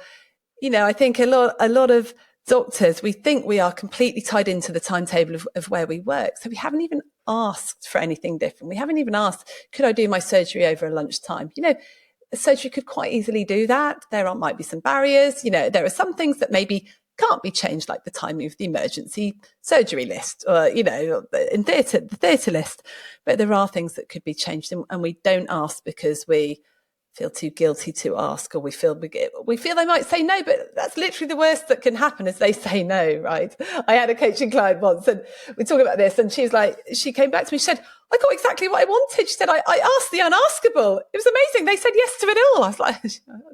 Speaker 1: I think a lot of doctors, we think we are completely tied into the timetable of where we work. So we haven't even asked for anything different. We haven't even asked, could I do my surgery over a lunchtime? A surgery could quite easily do that. Might be some barriers. There are some things that maybe can't be changed, like the timing of the emergency surgery list or, in the theatre list. But there are things that could be changed, and we don't ask because we feel too guilty to ask, or we feel they might say no, but that's literally the worst that can happen is they say no, right? I had a coaching client once and we're talking about this, and she came back to me, she said, I got exactly what I wanted. She said, I asked the unaskable. It was amazing. They said yes to it all. I was like,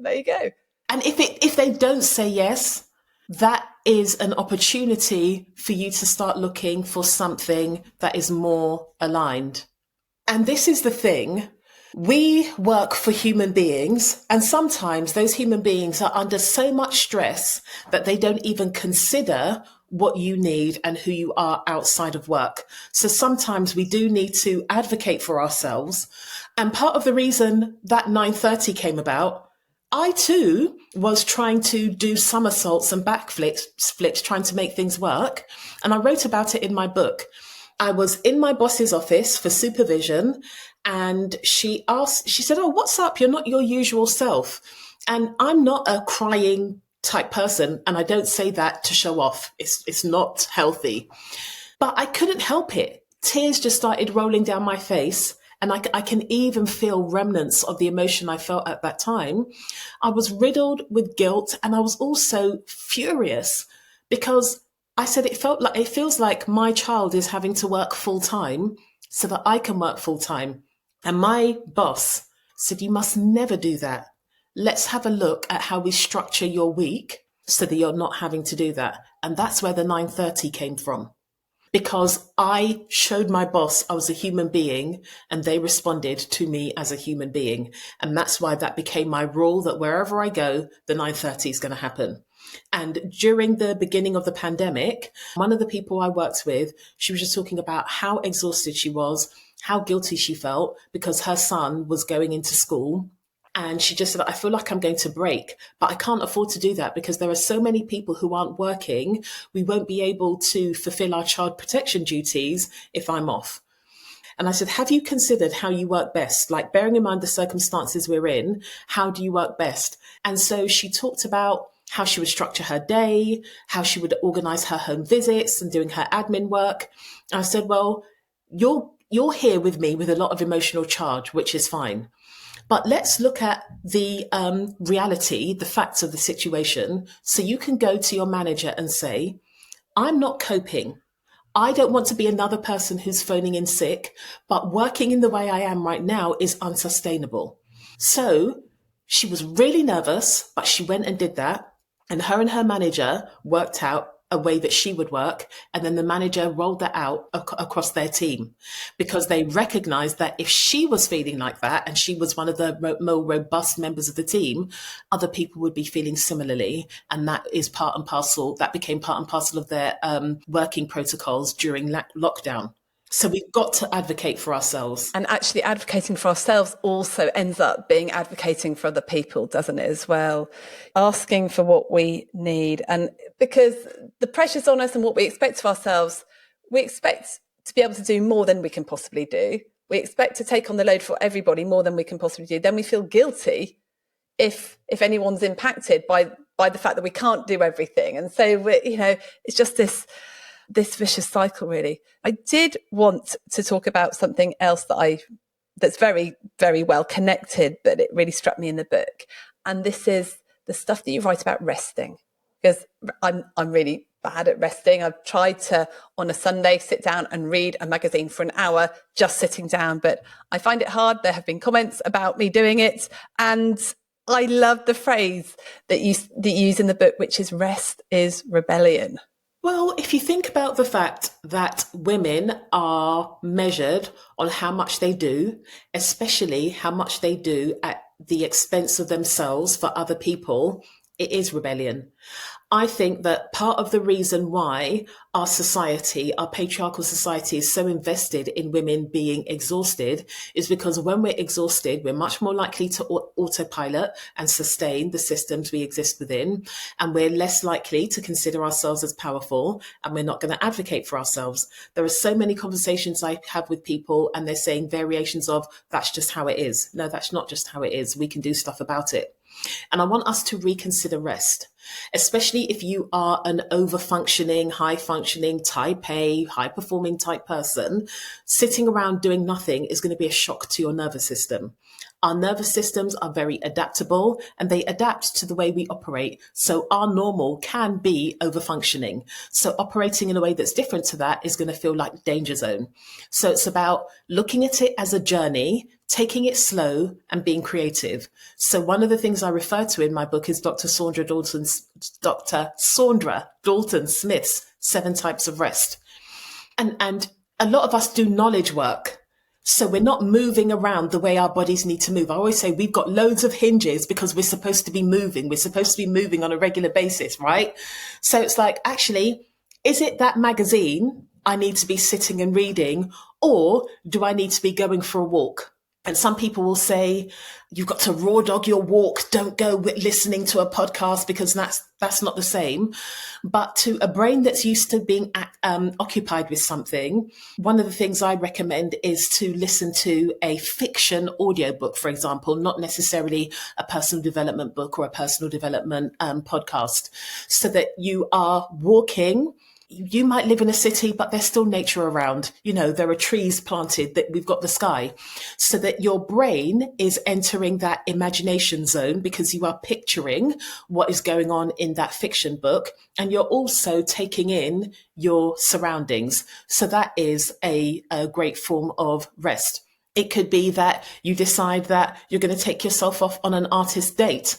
Speaker 1: there you go.
Speaker 2: And if they don't say yes, that is an opportunity for you to start looking for something that is more aligned. And this is the thing. We work for human beings, and sometimes those human beings are under so much stress that they don't even consider what you need and who you are outside of work. So sometimes we do need to advocate for ourselves. And part of the reason that 9:30 came about, I too was trying to do somersaults and backflips, trying to make things work. And I wrote about it in my book. I was in my boss's office for supervision, and she said, oh, what's up? You're not your usual self. And I'm not a crying type person, and I don't say that to show off. It's not healthy. But I couldn't help it. Tears just started rolling down my face, and I can even feel remnants of the emotion I felt at that time. I was riddled with guilt, and I was also furious because I said it feels like my child is having to work full time so that I can work full time. And my boss said, you must never do that. Let's have a look at how we structure your week so that you're not having to do that. And that's where the 9:30 came from. Because I showed my boss I was a human being, and they responded to me as a human being. And that's why that became my rule, that wherever I go, the 9:30 is going to happen. And during the beginning of the pandemic, one of the people I worked with, she was just talking about how exhausted she was, how guilty she felt because her son was going into school. And she just said, I feel like I'm going to break, but I can't afford to do that because there are so many people who aren't working. We won't be able to fulfill our child protection duties if I'm off. And I said, have you considered how you work best? Like, bearing in mind the circumstances we're in, how do you work best? And so she talked about how she would structure her day, how she would organize her home visits and doing her admin work. And I said, well, you're here with me with a lot of emotional charge, which is fine. But let's look at the reality, the facts of the situation. So you can go to your manager and say, I'm not coping. I don't want to be another person who's phoning in sick, but working in the way I am right now is unsustainable. So she was really nervous, but she went and did that. And her manager worked out a way that she would work. And then the manager rolled that out across their team because they recognized that if she was feeling like that and she was one of the more robust members of the team, other people would be feeling similarly. And that became part and parcel of their working protocols during lockdown. So we've got to advocate for ourselves.
Speaker 1: And actually advocating for ourselves also ends up being advocating for other people, doesn't it, as well? Asking for what we need. And because the pressure's on us and what we expect of ourselves, we expect to be able to do more than we can possibly do. We expect to take on the load for everybody more than we can possibly do. Then we feel guilty if anyone's impacted by the fact that we can't do everything. And so, it's just this vicious cycle, really. I did want to talk about something else that's very, very well connected, but it really struck me in the book. And this is the stuff that you write about resting, because I'm really bad at resting. I've tried to, on a Sunday, sit down and read a magazine for an hour, just sitting down, but I find it hard. There have been comments about me doing it. And I love the phrase that you use in the book, which is rest is rebellion.
Speaker 2: Well, if you think about the fact that women are measured on how much they do, especially how much they do at the expense of themselves for other people, it is rebellion. I think that part of the reason why our society, our patriarchal society, is so invested in women being exhausted is because when we're exhausted, we're much more likely to autopilot and sustain the systems we exist within. And we're less likely to consider ourselves as powerful, and we're not going to advocate for ourselves. There are so many conversations I have with people and they're saying variations of, that's just how it is. No, that's not just how it is. We can do stuff about it. And I want us to reconsider rest. especially if you are an over-functioning, high-functioning, type A, high-performing type person. Sitting around doing nothing is going to be a shock to your nervous system. Our nervous systems are very adaptable and they adapt to the way we operate. So our normal can be over-functioning. So operating in a way that's different to that is going to feel like danger zone. So it's about looking at it as a journey, taking it slow and being creative. So one of the things I refer to in my book is Dr. Saundra Dalton Smith's 7 Types of Rest. And a lot of us do knowledge work. So we're not moving around the way our bodies need to move. I always say we've got loads of hinges because we're supposed to be moving. We're supposed to be moving on a regular basis, right? So it's like, actually, is it that magazine I need to be sitting and reading, or do I need to be going for a walk? And some people will say, you've got to raw dog your walk. Don't go listening to a podcast because that's not the same. But to a brain that's used to being occupied with something, one of the things I recommend is to listen to a fiction audiobook, for example, not necessarily a personal development book or a personal development podcast, so that you are walking. You might live in a city, but there's still nature around. You know, there are trees planted, that we've got the sky, so that your brain is entering that imagination zone because you are picturing what is going on in that fiction book. And you're also taking in your surroundings. So that is a great form of rest. It could be that you decide that you're going to take yourself off on an artist date.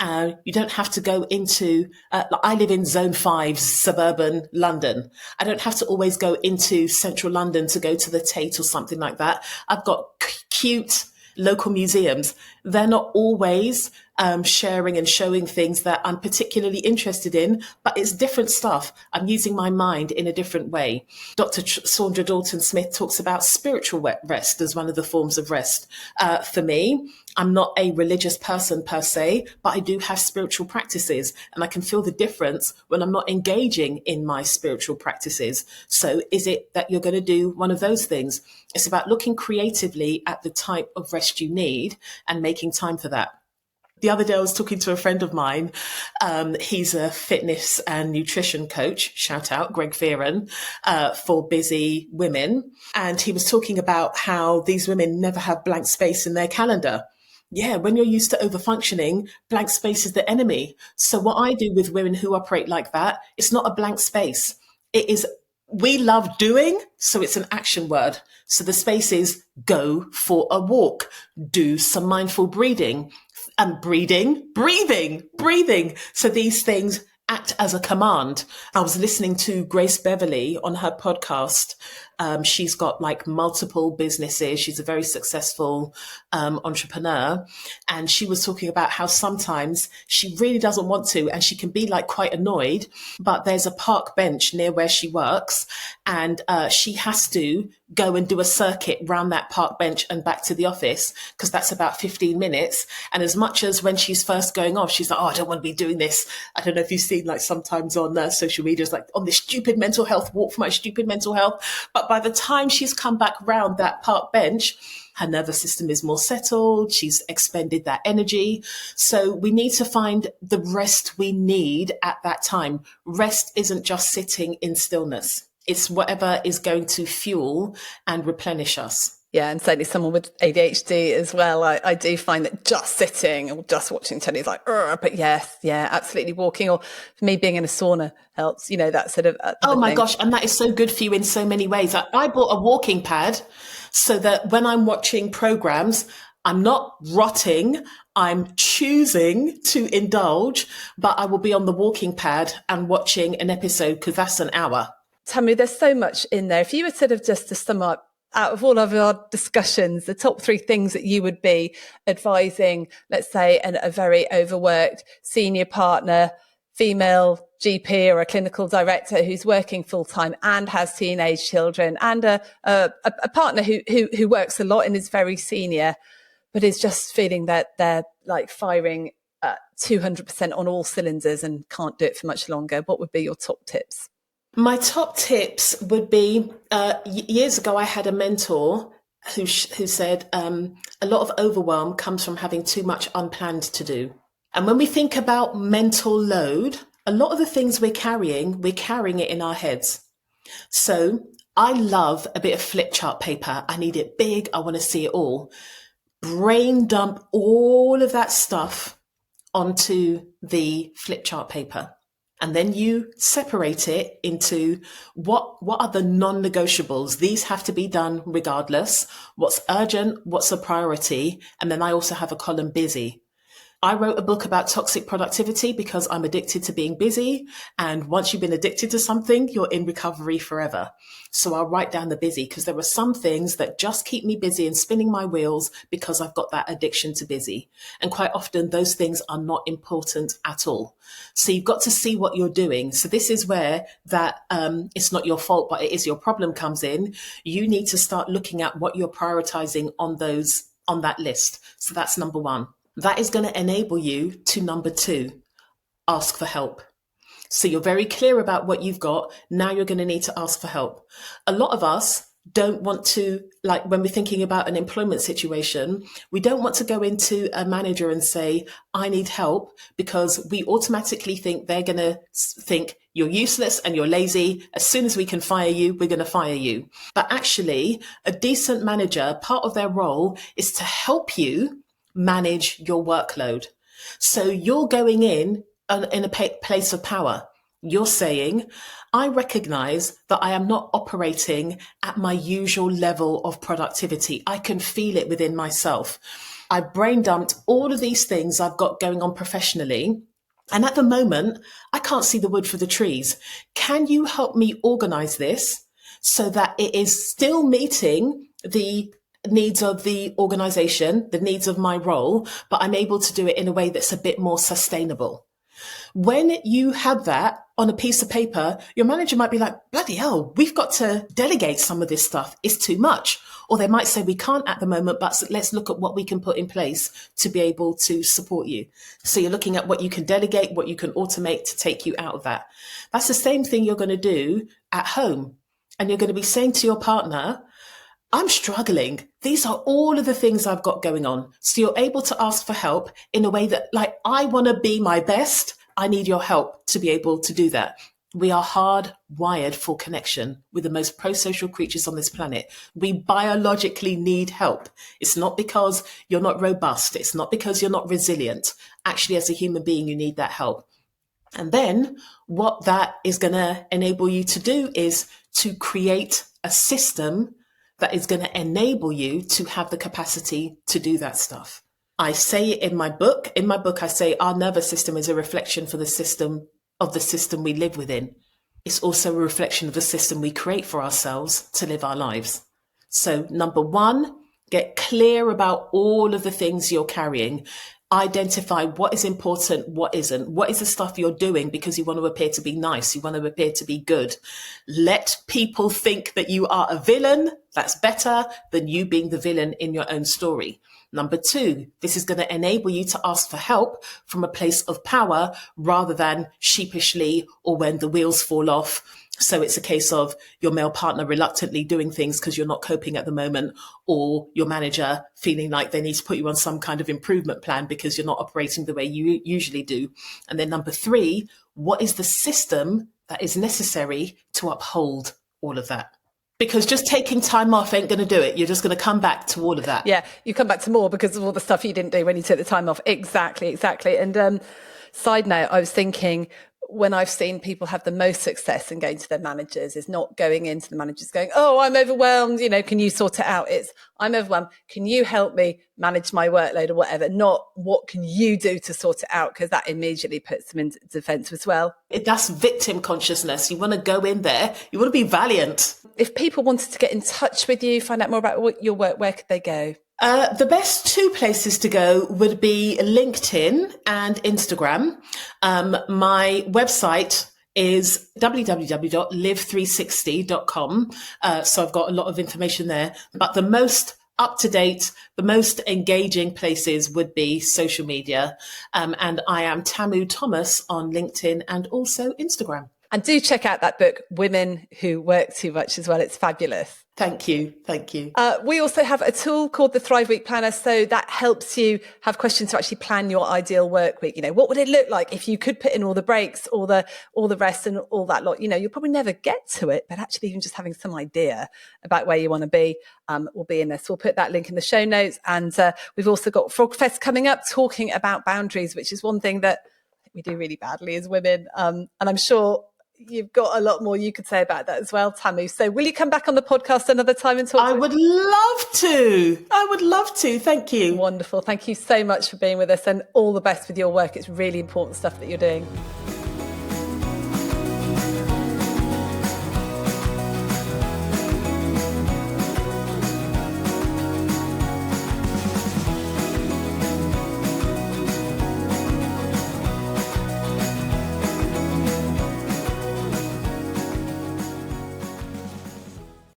Speaker 2: You don't have to go into, I live in zone 5, suburban London. I don't have to always go into central London to go to the Tate or something like that. I've got cute local museums. They're not always sharing and showing things that I'm particularly interested in, but it's different stuff. I'm using my mind in a different way. Dr. Saundra Dalton Smith talks about spiritual rest as one of the forms of rest. For me, I'm not a religious person per se, but I do have spiritual practices, and I can feel the difference when I'm not engaging in my spiritual practices. So is it that you're going to do one of those things? It's about looking creatively at the type of rest you need and making time for that. The other day I was talking to a friend of mine. He's a fitness and nutrition coach, shout out Greg Fearon, for busy women. And he was talking about how these women never have blank space in their calendar. Yeah, when you're used to overfunctioning, blank space is the enemy. So what I do with women who operate like that, it's not a blank space. It is, we love doing, so it's an action word. So the space is go for a walk, do some mindful breathing, and breathing. So these things act as a command. I was listening to Grace Beverly on her podcast. She's got like multiple businesses. She's a very successful entrepreneur. And she was talking about how sometimes she really doesn't want to, and she can be like quite annoyed, but there's a park bench near where she works, and she has to go and do a circuit round that park bench and back to the office, because that's about 15 minutes. And as much as when she's first going off, she's like, oh, I don't want to be doing this. I don't know if you've seen like sometimes on social media, it's like on this stupid mental health walk for my stupid mental health. But by the time she's come back round that park bench, her nervous system is more settled. She's expended that energy. So we need to find the rest we need at that time. Rest isn't just sitting in stillness. It's whatever is going to fuel and replenish us.
Speaker 1: Yeah, and certainly someone with ADHD as well. I do find that just sitting or just watching telly is like, but yes, yeah, absolutely walking. Or for me, being in a sauna helps, you know, that sort of.
Speaker 2: Oh my
Speaker 1: thing.
Speaker 2: gosh. And that is so good for you in so many ways. I bought a walking pad so that when I'm watching programs, I'm not rotting. I'm choosing to indulge, but I will be on the walking pad and watching an episode because that's an hour.
Speaker 1: Tamu, there's so much in there. If you were sort of just to sum up, out of all of our discussions, the top 3 things that you would be advising, let's say, a very overworked senior partner, female GP or a clinical director who's working full time and has teenage children, and a partner who works a lot and is very senior, but is just feeling that they're like firing 200% on all cylinders and can't do it for much longer, what would be your top tips?
Speaker 2: My top tips would be, years ago, I had a mentor who said, a lot of overwhelm comes from having too much unplanned to do. And when we think about mental load, a lot of the things we're carrying it in our heads. So I love a bit of flip chart paper. I need it big. I want to see it all. Brain dump all of that stuff onto the flip chart paper. And then you separate it into what are the non-negotiables? These have to be done regardless. What's urgent? What's a priority? And then I also have a column busy. I wrote a book about toxic productivity because I'm addicted to being busy. And once you've been addicted to something, you're in recovery forever. So I'll write down the busy because there are some things that just keep me busy and spinning my wheels because I've got that addiction to busy. And quite often those things are not important at all. So you've got to see what you're doing. So this is where that it's not your fault, but it is your problem comes in. You need to start looking at what you're prioritizing on that list. So that's number one. That is going to enable you to number two, ask for help. So you're very clear about what you've got. Now you're going to need to ask for help. A lot of us don't want to, like when we're thinking about an employment situation, we don't want to go into a manager and say, I need help, because we automatically think they're going to think you're useless and you're lazy. As soon as we can fire you, we're going to fire you. But actually, a decent manager, part of their role is to help you manage your workload. So you're going in a place of power. You're saying, I recognize that I am not operating at my usual level of productivity. I can feel it within myself. I brain dumped all of these things I've got going on professionally. And at the moment, I can't see the wood for the trees. Can you help me organize this so that it is still meeting the needs of the organization, the needs of my role, but I'm able to do it in a way that's a bit more sustainable? When you have that on a piece of paper, your manager might be like, bloody hell, we've got to delegate some of this stuff. It's too much. Or they might say, we can't at the moment, but let's look at what we can put in place to be able to support you. So you're looking at what you can delegate, what you can automate to take you out of that. That's the same thing you're going to do at home. And you're going to be saying to your partner, I'm struggling. These are all of the things I've got going on. So you're able to ask for help in a way that, like, I want to be my best. I need your help to be able to do that. We are hardwired for connection. We're the most pro-social creatures on this planet. We biologically need help. It's not because you're not robust. It's not because you're not resilient. Actually, as a human being, you need that help. And then what that is going to enable you to do is to create a system that is going to enable you to have the capacity to do that stuff. I say it in my book. In my book, I say our nervous system is a reflection for the system we live within. It's also a reflection of the system we create for ourselves to live our lives. So number one, get clear about all of the things you're carrying. Identify what is important, what isn't. What is the stuff you're doing because you want to appear to be nice, you want to appear to be good. Let people think that you are a villain. That's better than you being the villain in your own story. Number two, this is going to enable you to ask for help from a place of power rather than sheepishly or when the wheels fall off. So it's a case of your male partner reluctantly doing things because you're not coping at the moment, or your manager feeling like they need to put you on some kind of improvement plan because you're not operating the way you usually do. And then number three, what is the system that is necessary to uphold all of that? Because just taking time off ain't going to do it. You're just going to come back to all of that.
Speaker 1: Yeah, you come back to more because of all the stuff you didn't do when you took the time off. Exactly. And side note, I was thinking, when I've seen people have the most success in going to their managers is not going into the managers going, oh, I'm overwhelmed, can you sort it out? It's, I'm overwhelmed. Can you help me manage my workload or whatever? Not what can you do to sort it out? Because that immediately puts them into defense as well.
Speaker 2: That's victim consciousness. You want to go in there. You want to be valiant.
Speaker 1: If people wanted to get in touch with you, find out more about your work, where could they go?
Speaker 2: The best two places to go would be LinkedIn and Instagram. My website is www.live360.com. So I've got a lot of information there, but the most up-to-date, the most engaging places would be social media. And I am Tamu Thomas on LinkedIn and also Instagram.
Speaker 1: And do check out that book, Women Who Work Too Much, as well. It's fabulous.
Speaker 2: Thank you. Thank you.
Speaker 1: We also have a tool called the Thrive Week Planner. So that helps you have questions to actually plan your ideal work week. What would it look like if you could put in all the breaks, all the rest and all that lot? You'll probably never get to it, but actually even just having some idea about where you want to be will be in this. We'll put that link in the show notes. And we've also got FrogFest coming up, talking about boundaries, which is one thing that we do really badly as women. And I'm sure you've got a lot more you could say about that as well, Tamu. So will you come back on the podcast another time and talk?
Speaker 2: I would love to. Thank you.
Speaker 1: Wonderful. Thank you so much for being with us, and all the best with your work. It's really important stuff that you're doing.